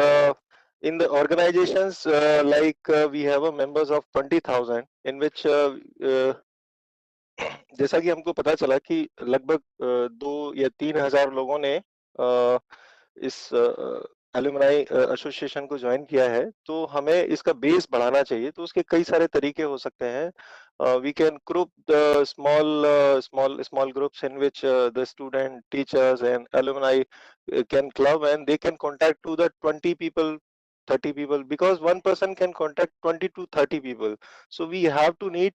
[SPEAKER 21] in the organizations we have a members of 20,000 in which जैसा कि हमको पता चला कि लगभग 2 या 3,000 लोगों ने इस एलुमनाई एसोसिएशन को ज्वाइन किया है, तो हमें इसका बेस बढ़ाना चाहिए। तो उसके कई सारे तरीके हो सकते हैं। We can group the small groups in which the student, teachers, and alumni can club, and they can contact to the 20 people, 30 people, because one person can contact 20 to 30 people. So we have to need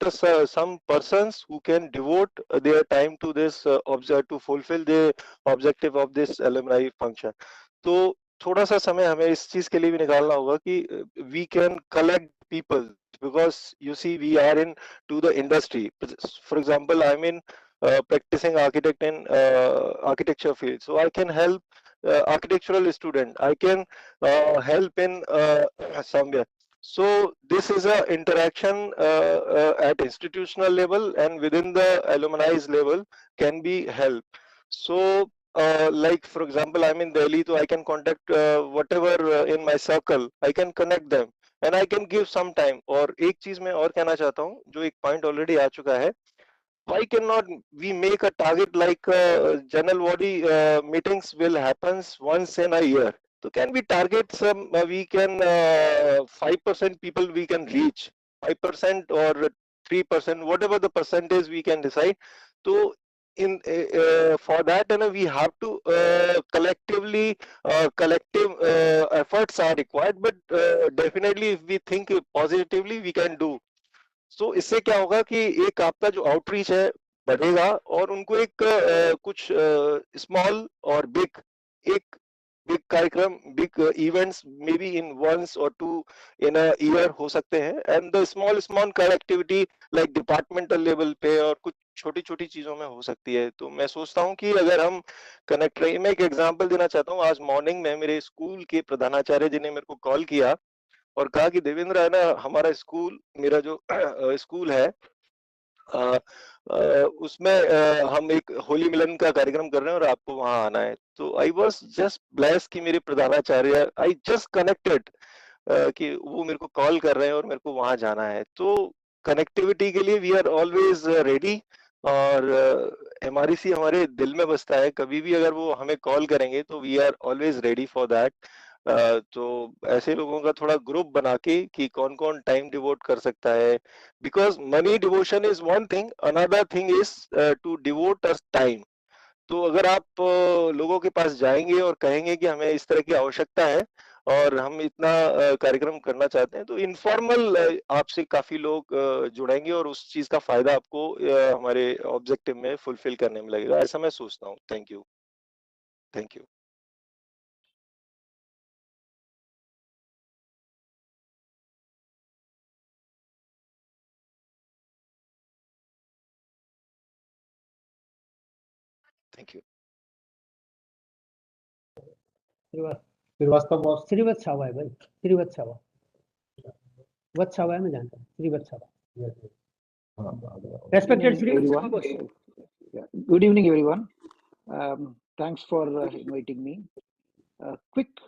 [SPEAKER 21] some persons who can devote their time to this to fulfill the objective of this alumni function. तो थोड़ा सा समय हमें इस चीज के लिए भी निकालना होगा कि we can collect people, because you see we are in to the industry. For example, I'm in practicing architect in architecture field, so I can help architectural student. I can help in somewhere. So this is a interaction at institutional level and within the alumni's level can be help. So like for example, I'm in Delhi, so I can contact whatever in my circle, I can connect them and I can give some time. और एक चीज मैं और कहना चाहता हूँ, जो एक point already आ चुका है, why cannot we make a target like general body meetings will happen once in a year? So can we target some, we can 5% people we can reach, 5% or 3%, whatever the percentage we can decide. So for that, we have to collective efforts are required, but definitely if we think positively, we can do. So इससे क्या होगा कि एक आपका जो outreach है बढ़ेगा और उनको एक कुछ स्मॉल और बिग एक बिग कार्यक्रम big events may be in once और टू इन अ ईयर हो सकते हैं, and the small small connectivity like departmental level पे और कुछ छोटी छोटी चीजों में हो सकती है। तो मैं सोचता हूँ कि अगर हम कनेक्ट रहे, मैं एक एग्जांपल देना चाहता हूँ। आज मॉर्निंग में मेरे स्कूल के प्रधानाचार्य जी ने मेरे को कॉल किया और कहा कि देवेंद्र है ना, हमारा स्कूल, मेरा जो स्कूल है उसमें हम एक होली मिलन का कार्यक्रम कर रहे हैं और आपको वहां आना है। तो आई वॉज जस्ट ब्लेस कि मेरे प्रधानाचार्य, आई जस्ट कनेक्टेड कि वो मेरे को कॉल कर रहे हैं और मेरे को वहां जाना है। तो कनेक्टिविटी के लिए वी आर ऑलवेज रेडी, और MREC हमारे दिल में बसता है। कभी भी अगर वो हमें कॉल करेंगे तो we are always ready for that. तो ऐसे लोगों का थोड़ा ग्रुप बना के कि कौन कौन टाइम डिवोट कर सकता है, because money devotion is one thing, another thing is to devote us time. तो अगर आप लोगों के पास जाएंगे और कहेंगे कि हमें इस तरह की आवश्यकता है और हम इतना कार्यक्रम करना चाहते हैं, तो इनफॉर्मल आपसे काफी लोग जुड़ेंगे और उस चीज का फायदा आपको हमारे ऑब्जेक्टिव में फुलफिल करने में लगेगा, ऐसा मैं सोचता हूँ। Thank you. Thank you. Thank you.
[SPEAKER 1] Srivastava boss, Shrivatsa छावा है भाई, श्रीवत्स छावा, वत्स छावा है, मैं जानता हूँ, Srivatsa Chhaava. Respected
[SPEAKER 2] everyone. Good evening, everyone. Thanks for inviting me. Quick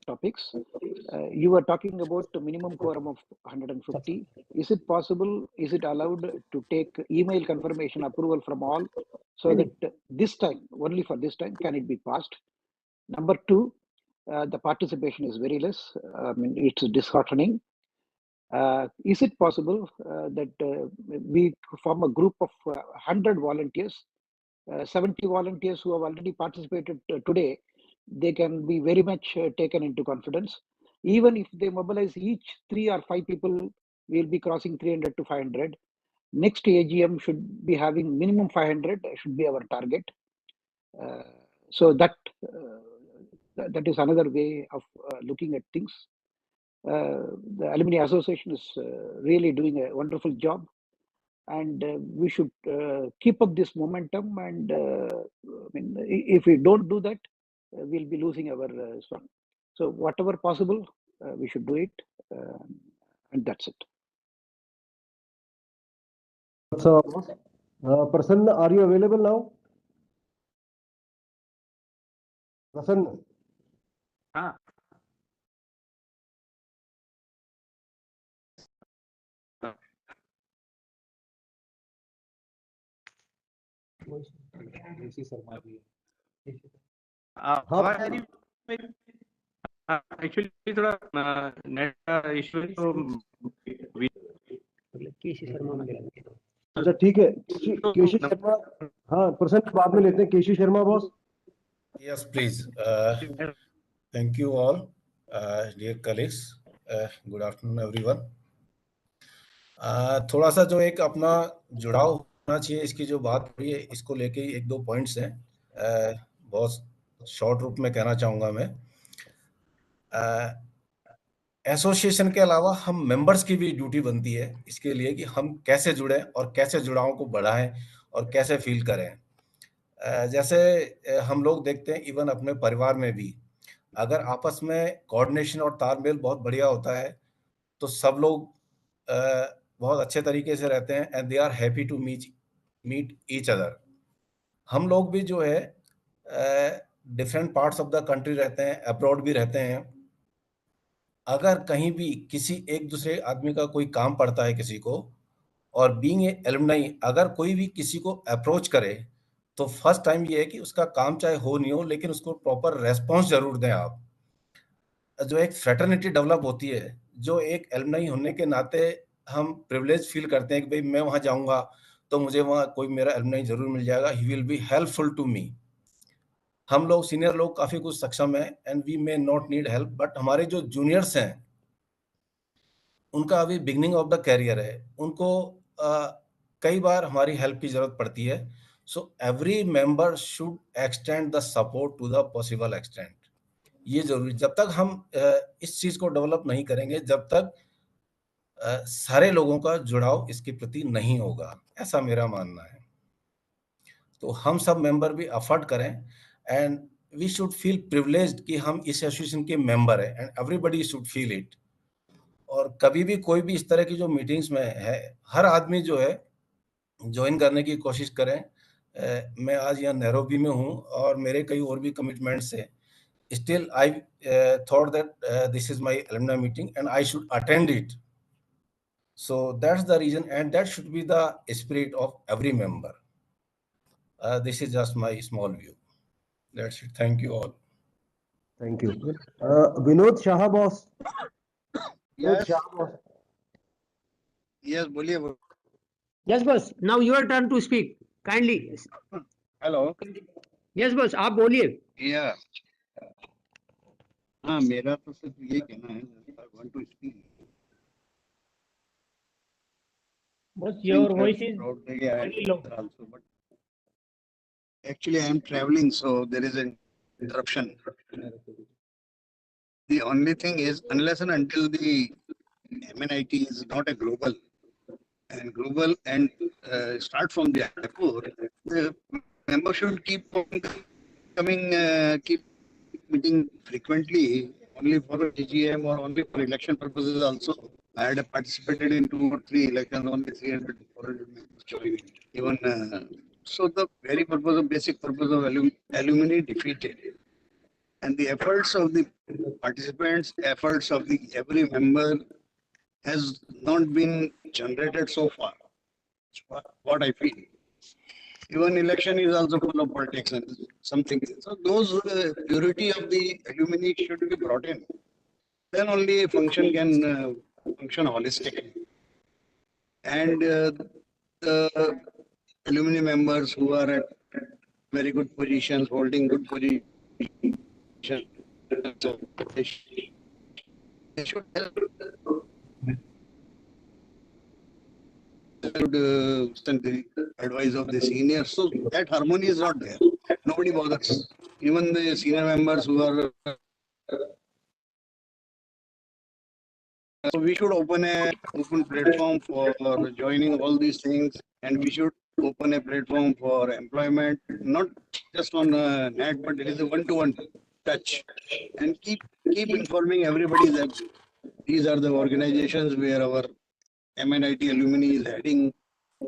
[SPEAKER 2] topics. You were talking about the minimum quorum of 150. Is it possible? Is it allowed to take email confirmation approval from all, so that this time, only for this time, can it be passed? Number two, the participation is very less. I mean, it's disheartening. Is it possible that we form a group of 100 volunteers, 70 volunteers who have already participated today? They can be very much taken into confidence. Even if they mobilize each 3 or 5 people, we'll be crossing 300 to 500. Next AGM should be having minimum 500, should be our target. So that is another way of looking at things. The Alumni Association is really doing a wonderful job, and we should keep up this momentum. And I mean, if we don't do that, we'll be losing our song. So whatever possible, we should do it, and that's it.
[SPEAKER 4] So, Prasanna, are you available now? Prasanna.
[SPEAKER 17] हाँ आवाज आ रही है? Actually थोड़ा net का issue है, तो
[SPEAKER 4] अच्छा ठीक है, केशी शर्मा। हाँ प्रसन्न, बाद में लेते हैं Keshi Sharma boss.
[SPEAKER 11] Yes, please. Thank you all, dear colleagues. Good afternoon, everyone. थोड़ा सा जो एक अपना जुड़ाव होना चाहिए, इसकी जो बात हुई है, इसको लेके एक दो पॉइंट्स हैं, बहुत शॉर्ट रूप में कहना चाहूँगा मैं। एसोसिएशन के अलावा हम मेंबर्स की भी ड्यूटी बनती है इसके लिए कि हम कैसे जुड़ें और कैसे जुड़ाव को बढ़ाएं और कैसे फील करें। जैसे हम लोग देखते हैं इवन अपने परिवार में भी, अगर आपस में कोऑर्डिनेशन और तालमेल बहुत बढ़िया होता है तो सब लोग बहुत अच्छे तरीके से रहते हैं, and they are happy to meet each other. हम लोग भी जो है different parts of the country रहते हैं, अब्रॉड भी रहते हैं। अगर कहीं भी किसी एक दूसरे आदमी का कोई काम पड़ता है किसी को, और बीइंग ए एलुमनाई अगर कोई भी किसी को अप्रोच करे, तो फर्स्ट टाइम ये है कि उसका काम चाहे हो नहीं हो, लेकिन उसको प्रॉपर रेस्पॉन्स जरूर दें आप। जो एक फ्रेटर्निटी डेवलप होती है, जो एक एलुमनाई होने के नाते हम प्रिविलेज फील करते हैं कि भाई मैं वहाँ जाऊँगा तो मुझे वहाँ कोई मेरा एलुमनाई जरूर मिल जाएगा. He will be helpful to me. हम लोग सीनियर लोग काफी कुछ सक्षम है and we may not need help, but हमारे जो जूनियर्स हैं उनका अभी बिगनिंग ऑफ द कैरियर है, उनको कई बार हमारी हेल्प की जरूरत पड़ती है. So every member should extend the support to the possible extent. ये जरूरी. जब तक हम इस चीज को डेवलप नहीं करेंगे, जब तक सारे लोगों का जुड़ाव इसके प्रति नहीं होगा, ऐसा मेरा मानना है. तो हम सब मेंबर भी अफर्ट करें and we should feel privileged कि हम इस एसोसिएशन के मेंबर हैं and everybody should feel it. और कभी भी कोई भी इस तरह की जो मीटिंग्स में है, हर आदमी जो है ज्वाइन करने की कोशिश करें. मैं आज यहाँ नैरोबी में हूँ और मेरे कई और भी कमिटमेंट्स है. Still I thought that this is my alumni meeting and I should attend it. So that's the reason, and that should be the spirit of every member. This is just my small view. That's it. Thank you all.
[SPEAKER 4] Thank you. Vinod Shah boss.
[SPEAKER 7] Yes.
[SPEAKER 4] Shah boss.
[SPEAKER 7] Yes, बोलिए.
[SPEAKER 1] Yes, boss. Now your turn to speak. Kindly.
[SPEAKER 7] Hello.
[SPEAKER 1] Yes, boss. आप बोलिए.
[SPEAKER 7] Yeah. हाँ, मेरा तो सिर्फ ये कहना है. I want to speak.
[SPEAKER 1] Boss, your voice is
[SPEAKER 7] very low. Also, but actually, I am traveling, so there is an interruption. The only thing is, unless and until the MNIT is not a global and start from the Jaipur, the member should keep on coming, keep meeting frequently, only for GGM or only for election purposes also. I had participated in 2 or 3 elections, only 300, 400 members joining. Even so, the very purpose of basic purpose of alumni defeated, and the efforts of the participants, efforts of the every member has not been generated so far. What I feel. Even election is also full of politics and something. So those purity of the alumni should be brought in. Then only a function can function holistically. And the alumni members who are at very good positions, holding good positions, they should help. Should send the advice of the seniors. So that harmony is not there. Nobody bothers. Even the senior members who are. So we should open a platform for joining all these things, and we should open a platform for employment, not just on net, but it is a one-to-one touch, and keep informing everybody that these are the organizations where our MNIT alumni is heading.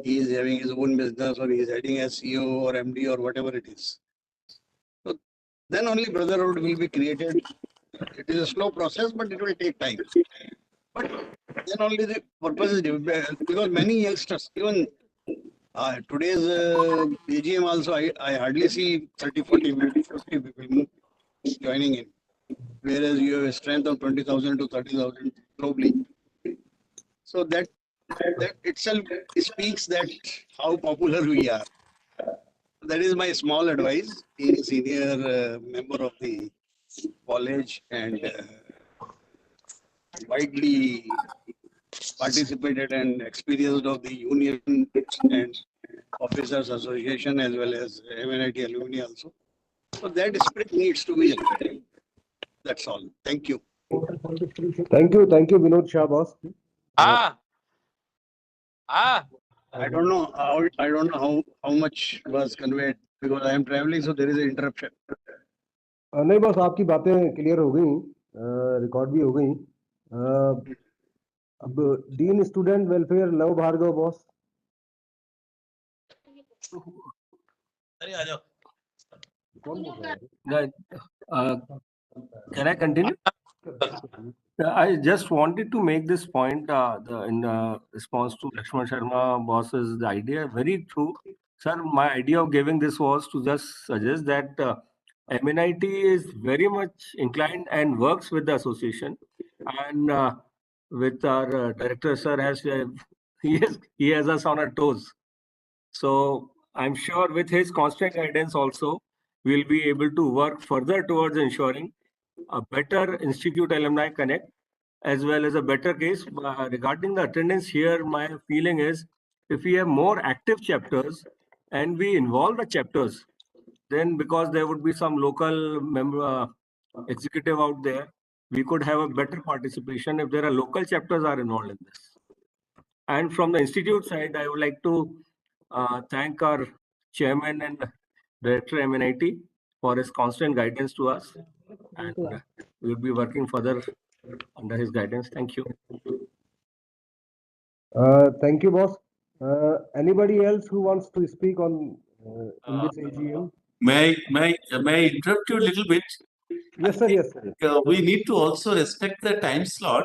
[SPEAKER 7] He is having his own business, or he is heading as CEO or MD or whatever it is. So then only brotherhood will be created. It is a slow process, but it will take time. But then only the purpose is because many youngsters, even today's AGM also, I hardly see 30, 40, 50 people joining in, whereas you have a strength of 20,000 to 30,000 globally. So that itself speaks that how popular we are. That is my small advice. Being a senior member of the college and widely participated and experienced of the union and officers association as well as MNIT alumni also. So that spirit needs to be generated. That's all. Thank you.
[SPEAKER 4] Thank you, Vinod Shah boss.
[SPEAKER 7] I don't know how much was conveyed because I am traveling, so there is an interruption.
[SPEAKER 4] नहीं बस आपकी बातें clear हो गई, record भी हो गई. अब dean student welfare Lav Bhargava boss.
[SPEAKER 9] अरे आ जाओ.
[SPEAKER 10] Can I continue? I just wanted to make this point in response to Lakshman Sharma boss's the idea. Very true. Sir, my idea of giving this was to just suggest that MNIT is very much inclined and works with the association. And with our director, sir, he has us on our toes. So I'm sure with his constant guidance also, we'll be able to work further towards ensuring a better Institute Alumni Connect as well as a better case. Regarding the attendance here, my feeling is if we have more active chapters and we involve the chapters, then because there would be some local member executive out there, we could have a better participation if there are local chapters are involved in this. And from the institute side, I would like to thank our chairman and director Mnitjaa for his constant guidance to us, and we'll be working further under his guidance. Thank you.
[SPEAKER 4] Thank you, boss. Anybody else who wants to speak on in this AGM?
[SPEAKER 13] May I interrupt you a little bit?
[SPEAKER 4] Yes, sir. Yes, sir.
[SPEAKER 13] We need to also respect the time slot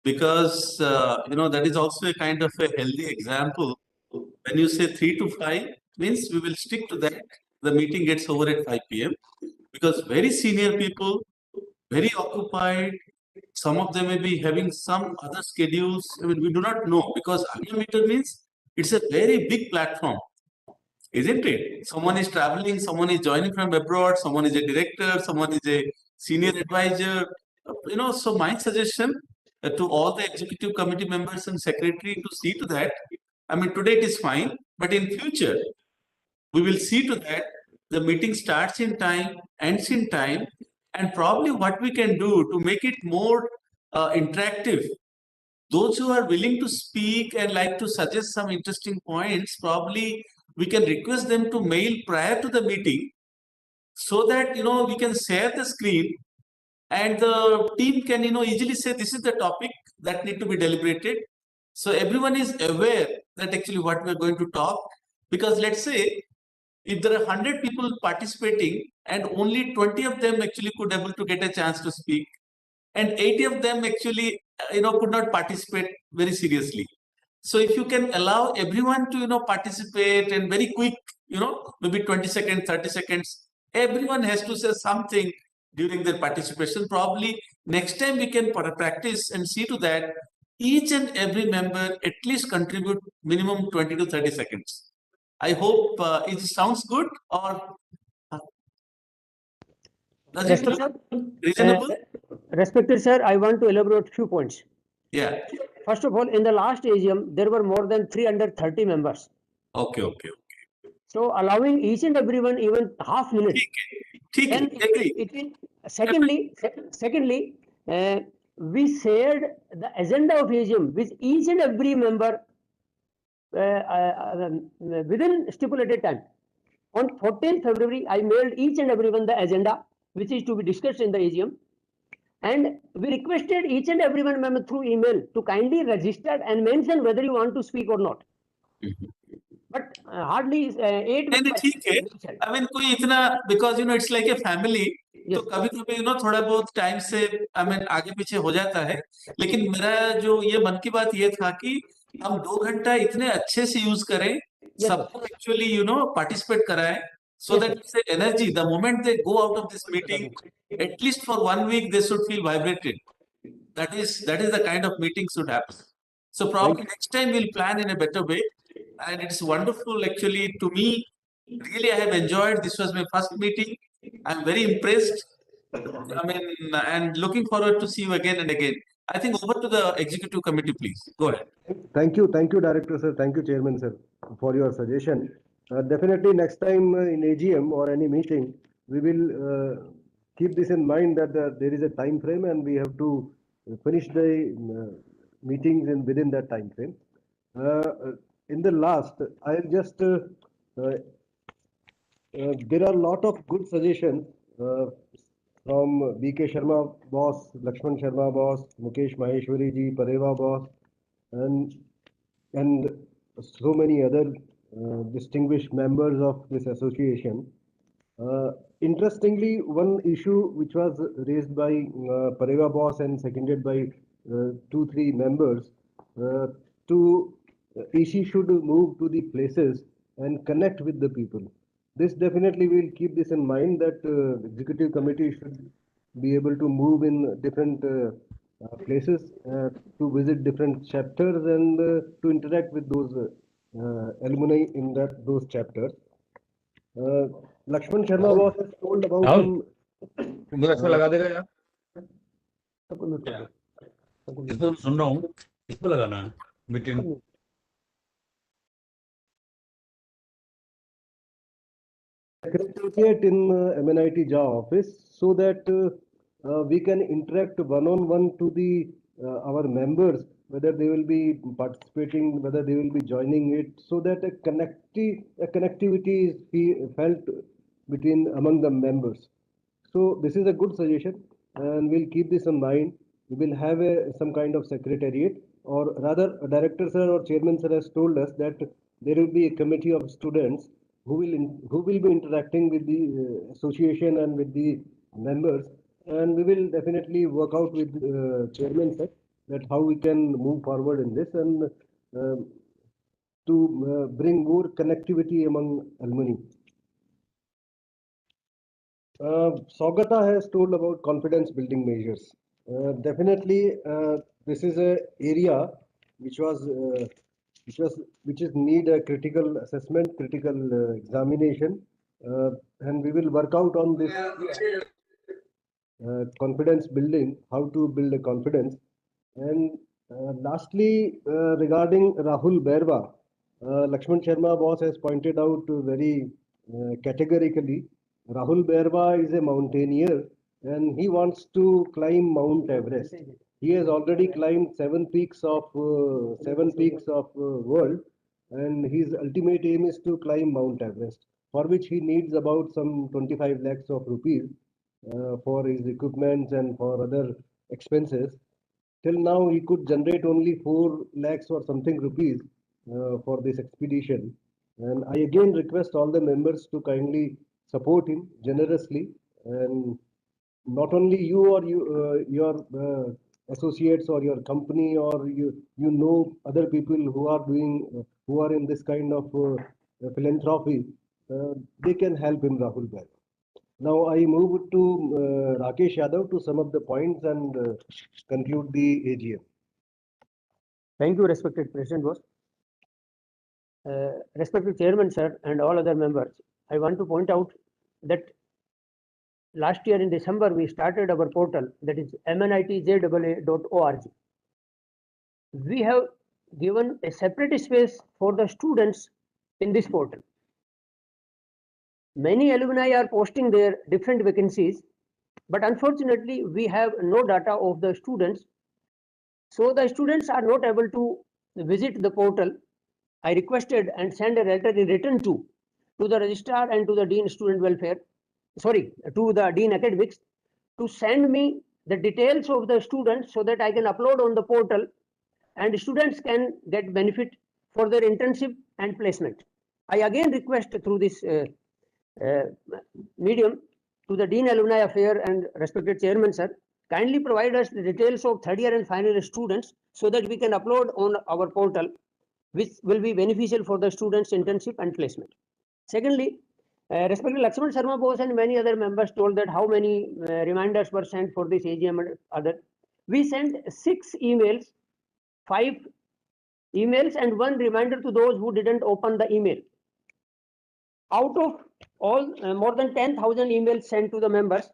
[SPEAKER 13] because that is also a kind of a healthy example. When you say 3 to 5, means we will stick to that. The meeting gets over at 5 p.m. because very senior people, very occupied. Some of them may be having some other schedules. I mean, we do not know because Meter means it's a very big platform, isn't it? Someone is traveling, someone is joining from abroad, someone is a director, someone is a senior advisor. So my suggestion to all the executive committee members and secretary to see to that. I mean, today it is fine, but in future, we will see to that the meeting starts in time, ends in time, and probably what we can do to make it more interactive. Those who are willing to speak and like to suggest some interesting points, probably we can request them to mail prior to the meeting so that, we can share the screen and the team can, easily say this is the topic that need to be deliberated. So everyone is aware that actually what we are going to talk, because let's say if there are 100 people participating and only 20 of them actually could able to get a chance to speak and 80 of them actually could not participate very seriously. So if you can allow everyone to participate and very quick, maybe 20 seconds, 30 seconds, everyone has to say something during their participation. Probably next time we can practice and see to that each and every member at least contribute minimum 20 to 30 seconds. I hope it sounds good or does it look reasonable?
[SPEAKER 1] Respected sir, I want to elaborate few points.
[SPEAKER 13] Yeah.
[SPEAKER 1] First of all, in the last AGM, there were more than 330 members.
[SPEAKER 13] Okay.
[SPEAKER 1] So allowing each and everyone even half minute. Then secondly, we shared the agenda of AGM with each and every member within stipulated time. On 14th February, I mailed each and everyone the agenda which is to be discussed in the AGM. And we requested each and everyone member through email to kindly register and mention whether you want to speak or not. But hardly 8 members.
[SPEAKER 13] I mean, कोई इतना because it's like a family. तो कभी-कभी थोड़ा बहुत time से I mean आगे पीछे हो जाता है. लेकिन मेरा जो ये मन की बात ये था कि हम 2 घंटा इतने अच्छे से यूज करें, सबको actually participate कराएं, so that it's the energy. The moment they go out of this meeting, at least for 1 week they should feel vibrated. That is the kind of meeting should happen. So probably next time we'll plan in a better way. And it's wonderful actually to me. Really, I have enjoyed. This was my first meeting. I'm very impressed. I mean, and looking forward to see you again and again. I think over to the executive committee, please. Go ahead.
[SPEAKER 4] Thank you, Director sir. Thank you, Chairman sir, for your suggestion. Definitely next time in AGM or any meeting, we will keep this in mind that there is a time frame and we have to finish the meetings within that time frame. In the last, I'll just there are a lot of good suggestions from B.K. Sharma boss, Lakshman Sharma boss, Mukesh Maheshwari ji, Pareva boss, and so many other distinguished members of this association. Interestingly, one issue which was raised by Pareva boss and seconded by 2-3 members to EC should move to the places and connect with the people. This definitely will keep this in mind that executive committee should be able to move in different places to visit different chapters and to interact with those alumni in those chapters. Lakshman Sharma was told about some.
[SPEAKER 12] मुझे अच्छा लगा देगा यार इस पर सुन रहा हूँ इस पर लगाना है meeting
[SPEAKER 4] Secretariat in Mnitjaa office so that we can interact one-on-one to the our members, whether they will be participating, whether they will be joining it, so that a connectivity is felt between among the members. So this is a good suggestion, and we'll keep this in mind. We will have some kind of secretariat, or rather, director sir or chairman sir has told us that there will be a committee of students who will be interacting with the association and with the members, and we will definitely work out with chairman sir that how we can move forward in this and to bring more connectivity among alumni. Saugata has told about confidence building measures. Definitely, this is a area which is need a critical assessment, critical examination, and we will work out on this confidence building, how to build a confidence. And lastly, regarding Rahul Berwa, Lakshman Sharma boss has pointed out very categorically, Rahul Berwa is a mountaineer and he wants to climb Mount Everest. He has already climbed seven peaks of world, and his ultimate aim is to climb Mount Everest, for which he needs about some 25 lakhs of rupees for his equipment and for other expenses. Till now, he could generate only 4 lakhs or something rupees for this expedition. And I again request all the members to kindly support him generously. And not only you or your associates or your company or you know other people who are doing who are in this kind of philanthropy, they can help him, Rahul Bhai. Now I move to Rakesh Yadav to sum up the points and conclude the AGM.
[SPEAKER 1] Thank you, respected President boss. Respected Chairman sir and all other members, I want to point out that last year in December we started our portal, that is mnitjaa.org. We have given a separate space for the students in this portal. Many alumni are posting their different vacancies, but unfortunately we have no data of the students. So the students are not able to visit the portal. I requested and sent a letter in written to the registrar and to the Dean Student Welfare, to the Dean Academics, to send me the details of the students so that I can upload on the portal and students can get benefit for their internship and placement. I again request through this medium to the Dean Alumni Affair and respected Chairman sir, kindly provide us the details of third year and final year students so that we can upload on our portal, which will be beneficial for the students' internship and placement. Secondly, respected Lakshman Sharma boss and many other members told that how many reminders were sent for this AGM and other. We sent 6 emails, 5 emails and 1 reminder to those who didn't open the email. Out of all more than 10,000 emails sent to the members,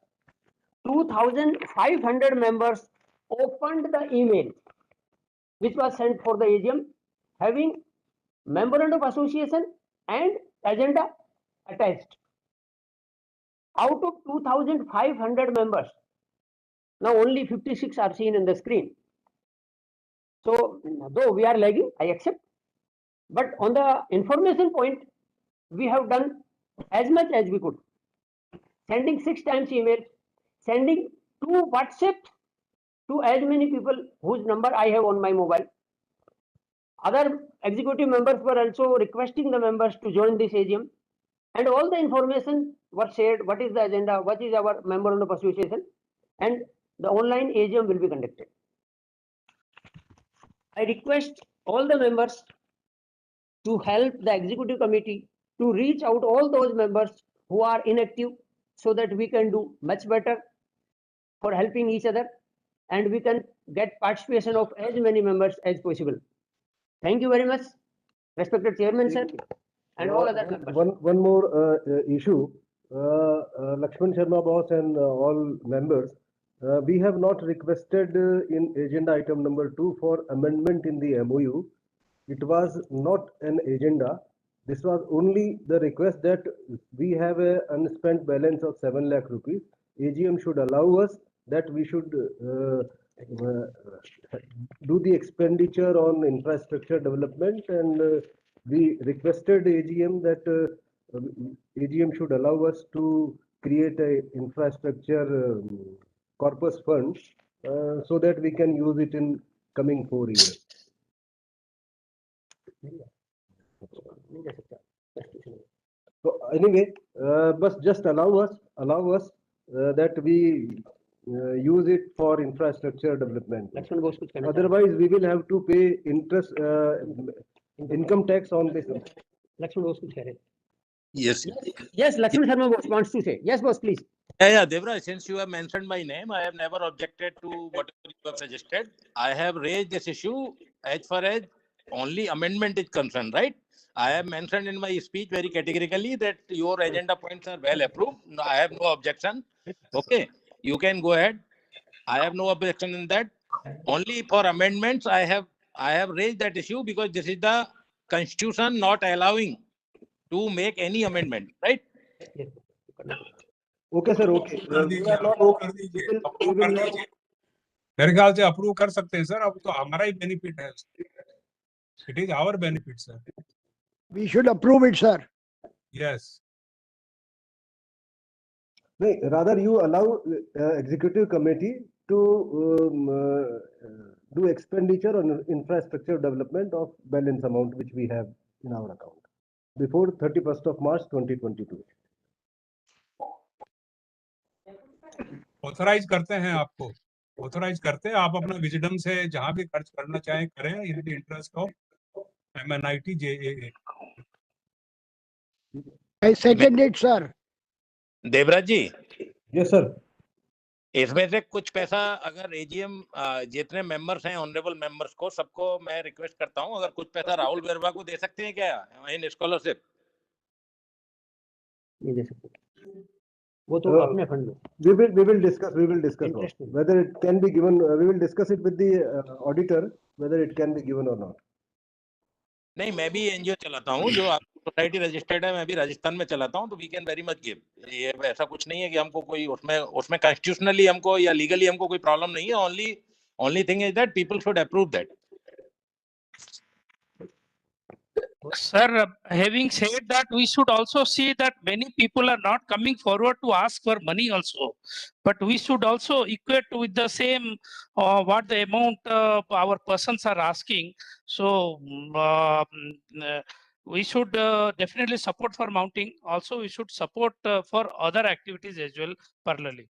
[SPEAKER 1] 2,500 members opened the email which was sent for the AGM having memorandum of association and agenda attached. Out of 2,500 members, now only 56 are seen in the screen. So though we are lagging, I accept, but on the information point, we have done as much as we could. Sending 6 times email, sending 2 WhatsApp to as many people whose number I have on my mobile. Other executive members were also requesting the members to join this AGM, and all the information was shared. What is the agenda? What is our memorandum of association? And the online AGM will be conducted. I request all the members to help the executive committee to reach out all those members who are inactive so that we can do much better for helping each other and we can get participation of as many members as possible. Thank you very much. respected chairman sir, and all other members.
[SPEAKER 4] One more issue. Lakshman Sharma boss and all members, we have not requested in agenda item number 2 for amendment in the MOU. It was not an agenda. This was only the request that we have a unspent balance of 7 lakh rupees. AGM should allow us that we should do the expenditure on infrastructure development, and we requested AGM that AGM should allow us to create a infrastructure corpus fund so that we can use it in coming 4 years. So anyway, but just allow us that we use it for infrastructure development. Otherwise, we will have to pay interest, income tax on this.
[SPEAKER 1] Lakshman boss kuch keh rahe.
[SPEAKER 9] Yes.
[SPEAKER 1] Yes, Lakshman Sharma boss wants to say. Yes, boss, please.
[SPEAKER 9] Yeah, Devraj, since you have mentioned my name, I have never objected to whatever you have suggested. I have raised this issue as far as only amendment is concerned, right? I have mentioned in my speech very categorically that your agenda points are well approved. No, I have no objection. Okay, you can go ahead. I have no objection in that. Only for amendments, I have raised that issue because this is the constitution not allowing to make any amendment, right?
[SPEAKER 4] Okay, sir. Okay.
[SPEAKER 5] कर दीजिए, approve कर दीजिए, approve कर दीजिए. मेरे ख्याल से approve कर सकते हैं सर. अब तो हमारा ही बेनिफिट है. It is our benefit, sir.
[SPEAKER 7] We should approve it, sir.
[SPEAKER 5] Yes.
[SPEAKER 4] No, rather you allow executive committee to do expenditure on infrastructure development of balance amount which we have in our account before 31st of March 2022.
[SPEAKER 5] Authorise करते हैं आपको, authorise करते हैं. आप अपना wisdom से जहां भी खर्च करना चाहें करें in the interest of MNITJAA.
[SPEAKER 7] I second it, sir.
[SPEAKER 9] Devraj ji.
[SPEAKER 4] Yes, sir.
[SPEAKER 9] इसमें से कुछ पैसा अगर एजीएम जितने मेंबर्स हैं ऑनरेबल मेंबर्स को सबको मैं रिक्वेस्ट करता हूं, अगर कुछ पैसा राहुल बेरवा को दे सकते हैं क्या इन स्कॉलरशिप?
[SPEAKER 1] नहीं दे सकते. वो तो अपने फंड में.
[SPEAKER 4] We will discuss whether it can be given. We will discuss it with the auditor whether it can be given or not.
[SPEAKER 9] नहीं, मैं भी एनजीओ चलाता हूं जो सोसाइटी रजिस्टर्ड है. मैं भी राजस्थान में चलाता हूं, तो we can very much give. ये ऐसा कुछ नहीं है कि हमको कोई उसमें कॉन्स्टिट्यूशनली हमको या लीगली हमको कोई प्रॉब्लम नहीं है. Only thing is that people should approve that.
[SPEAKER 18] Sir, having said that, we should also see that many people are not coming forward to ask for money also. But we should also equate with the same what the amount our persons are asking. So we should definitely support for mounting. Also, we should support for other activities as well parallelly.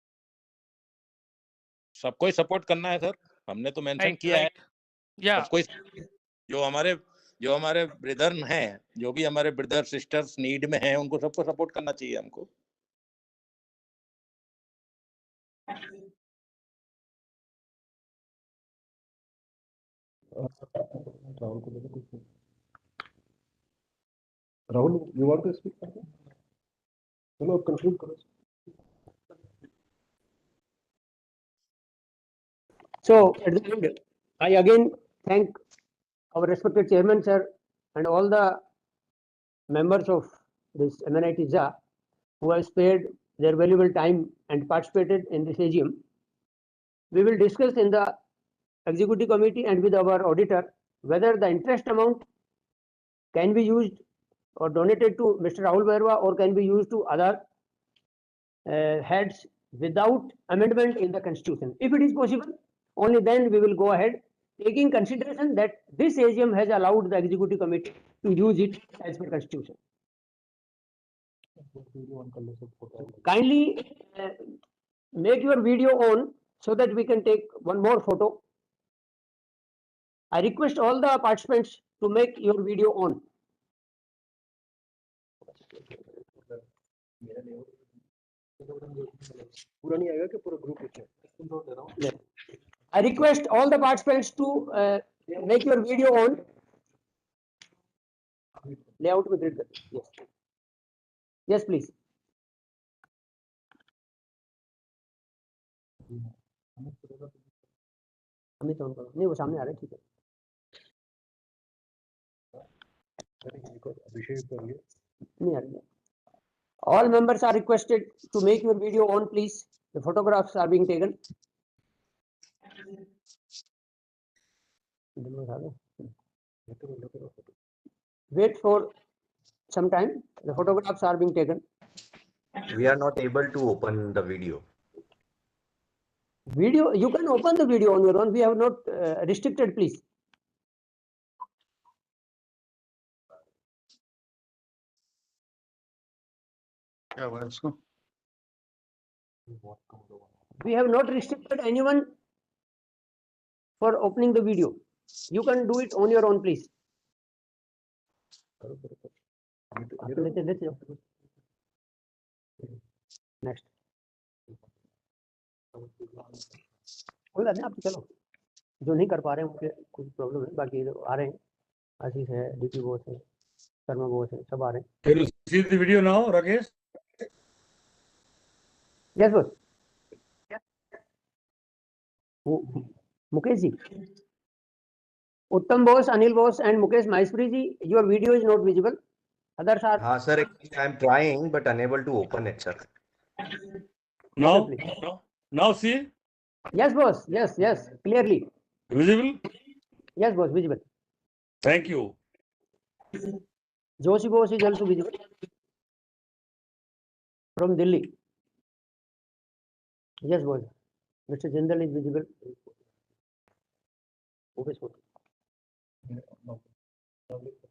[SPEAKER 9] सबको ही support करना है sir. हमने तो mention किया है.
[SPEAKER 18] Yeah.
[SPEAKER 9] सबको जो हमारे ब्रदर हैं, जो भी हमारे ब्रदर सिस्टर्स नीड में हैं, उनको सबको सपोर्ट करना चाहिए हमको.
[SPEAKER 4] Rahul, you want to speak? No, conclude.
[SPEAKER 1] So at the end, I again thank our respected chairman sir and all the members of this Mnitjaa who have spared their valuable time and participated in this AGM. We will discuss in the executive committee and with our auditor whether the interest amount can be used or donated to Mr. Rahul Berwa or can be used to other heads without amendment in the constitution. If it is possible, only then we will go ahead, taking consideration that this AGM has allowed the executive committee to use it as per constitution. Kindly make your video on so that we can take one more photo. I request all the participants to make your video on. I request all the participants to make your video on. Layout में grid कर। Yes yes please. Amit on करो, नहीं वो सामने आ रहे, ठीक है। नहीं आ रही। All members are requested to make your video on, please. The photographs are being taken. Wait for some time. The photographs are being taken.
[SPEAKER 19] We are not able to open the video.
[SPEAKER 1] Video, you can open the video on your own. We have not restricted, please. We have not restricted anyone for opening the video. You can do it on your own, please. Next. कोई बात नहीं, आप चलो, जो नहीं कर पा रहे हैं उनके कुछ प्रॉब्लम है, बाकी आ रहे हैं, आशीष है, डीपी बोस है, शर्मा बोस है, सब आ रहे हैं।
[SPEAKER 12] Can you see the video now, Rakesh?
[SPEAKER 1] Yes, boss. Mukesh ji, उत्तम Bose, Anil Bose and Mukesh Maheshwari ji, your video is not visible. Others are.
[SPEAKER 19] हाँ sir, I am trying but unable to open it, sir.
[SPEAKER 12] Now see.
[SPEAKER 1] Yes, boss. Yes, clearly.
[SPEAKER 12] Visible?
[SPEAKER 1] Yes, boss, visible.
[SPEAKER 12] Thank you.
[SPEAKER 1] Joshi boss is also visible from Delhi. Yes, boss. Mr. Jindal is visible.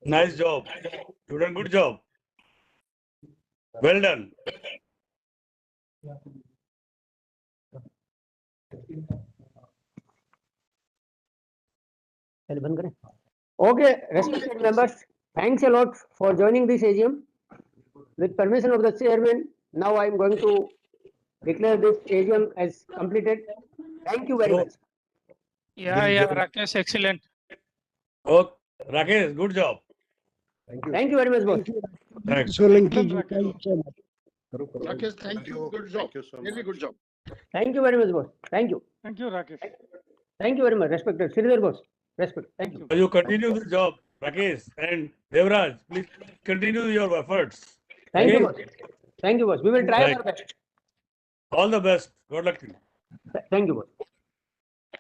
[SPEAKER 12] Nice job. You done good job. Well done.
[SPEAKER 1] Okay, respected members, thanks a lot for joining this AGM. With permission of the chairman, now I am going to declare this AGM as completed. Thank you very much.
[SPEAKER 18] Yeah, Rakesh, excellent.
[SPEAKER 12] Okay, Rakesh, good job.
[SPEAKER 1] Thank you very much, boss.
[SPEAKER 12] Thanks.
[SPEAKER 7] Rakesh, thank you. Good job. Really good job.
[SPEAKER 1] Thank you very much, boss. Thank you.
[SPEAKER 17] Thank you, Rakesh.
[SPEAKER 1] Thank you very much, respected Sridhar boss. Respect. Thank you.
[SPEAKER 12] You continue the job, Rakesh, and Devraj, please continue your efforts.
[SPEAKER 1] Thank you,
[SPEAKER 12] Okay?
[SPEAKER 1] boss. Thank you, boss. We will try
[SPEAKER 12] Right.
[SPEAKER 1] our best.
[SPEAKER 12] All the best. Good luck to you.
[SPEAKER 1] Thank you, boss.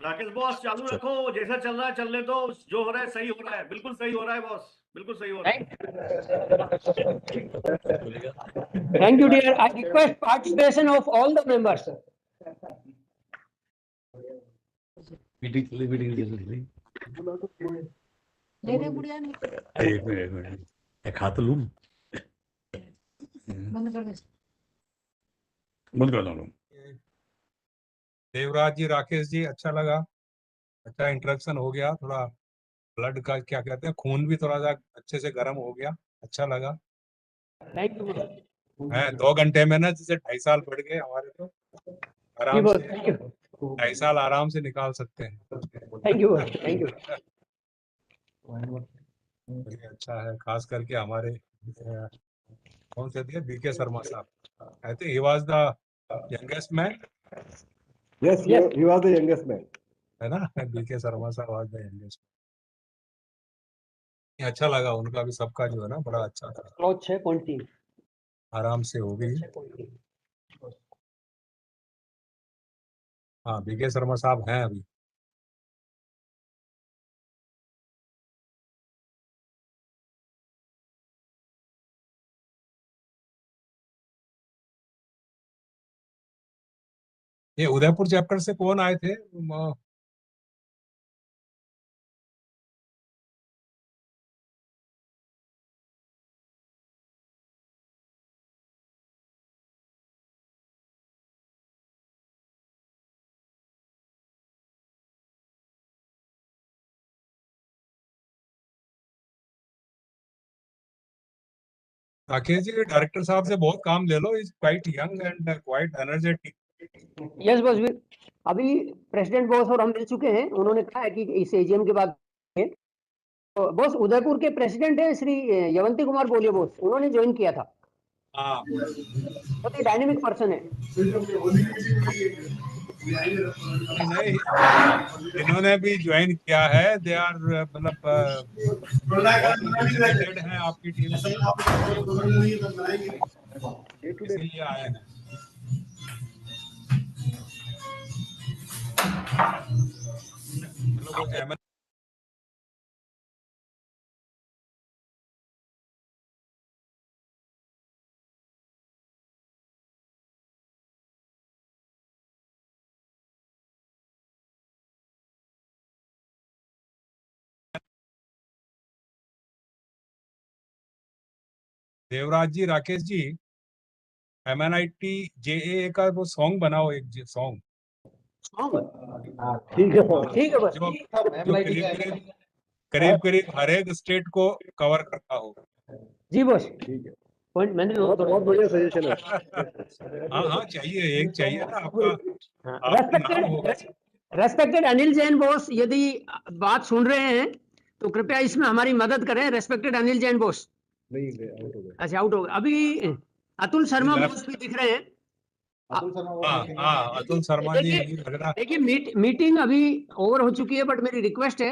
[SPEAKER 20] Rakesh boss चालू रखो, जैसा चल रहा है चलने दो, जो हो रहा है सही हो रहा है, बिल्कुल सही हो रहा है बॉस, बिल्कुल सही हो रहा है।
[SPEAKER 1] Thank you, dear. I request participation of all the members.
[SPEAKER 12] एक मिनट एक हाथ लूं बंद कर दो।
[SPEAKER 5] देवराज जी, राकेश जी, अच्छा लगा, अच्छा इंटरेक्शन हो गया, थोड़ा ब्लड का क्या कहते हैं, खून भी थोड़ा सा अच्छे से गर्म हो गया, अच्छा लगा।
[SPEAKER 1] Thank you.
[SPEAKER 5] 2 घंटे में ना जैसे 2.5 साल बढ़ गए हमारे, तो आराम से 2.5 साल आराम से निकाल सकते हैं।
[SPEAKER 1] Thank you, thank you.
[SPEAKER 5] अच्छा है, खास करके हमारे कौन से थे, बीके शर्मा साहब, I think he was the youngest man.
[SPEAKER 4] Yes, he was the youngest man.
[SPEAKER 5] है ना, बीके शर्मा साहब वाज द यंगेस्ट। अच्छा लगा, उनका भी सबका जो है ना बड़ा अच्छा था।
[SPEAKER 1] 6.3
[SPEAKER 5] आराम से हो गई। हाँ, बीके शर्मा साहब हैं अभी। ये उदयपुर चैप्टर से कौन आए थे? राकेश जी, डायरेक्टर साहब से बहुत काम ले लो, is quite young and quite energetic.
[SPEAKER 1] Yes boss, अभी प्रेसिडेंट बॉस और हम मिल चुके हैं, उन्होंने कहा है कि इस एजीएम के बाद बॉस उदयपुर के प्रेसिडेंट है श्री यवंती कुमार बोलिए बॉस, उन्होंने ज्वाइन किया था।
[SPEAKER 5] हाँ
[SPEAKER 1] बहुत ही डायनेमिक पर्सन है।
[SPEAKER 5] नहीं, जिन्होंने भी ज्वाइन किया है दे आर मतलब बहुत मोटिवेटेड हैं आपकी टीम से, इसीलिए आए हैं। चलो कुछ अहमद देवराज जी, राकेश जी, MNIT JAA का वो सॉन्ग बनाओ, एक सॉन्ग।
[SPEAKER 1] ठीक है बस।
[SPEAKER 5] जो करीब करीब हर एक स्टेट को कवर करता हो।
[SPEAKER 1] जी बॉस, ठीक है। पॉइंट मैंने
[SPEAKER 4] बहुत बढ़िया सजेशन है।
[SPEAKER 5] हाँ चाहिए, एक चाहिए ना आपका नाम होगा।
[SPEAKER 1] रेस्पेक्टेड अनिल जैन बॉस, यदि बात सुन रहे हैं तो कृपया इसमें हमारी मदद करें। Respected Anil Jain boss.
[SPEAKER 4] नहीं, आउट हो गए।
[SPEAKER 1] अच्छा, आउट हो गए। अभी अतुल शर्मा बॉस भी दिख रहे हैं।
[SPEAKER 5] अतुल शर्मा जी लग रहा।
[SPEAKER 1] देखिए मीटिंग अभी ओवर हो चुकी है, बट मेरी रिक्वेस्ट है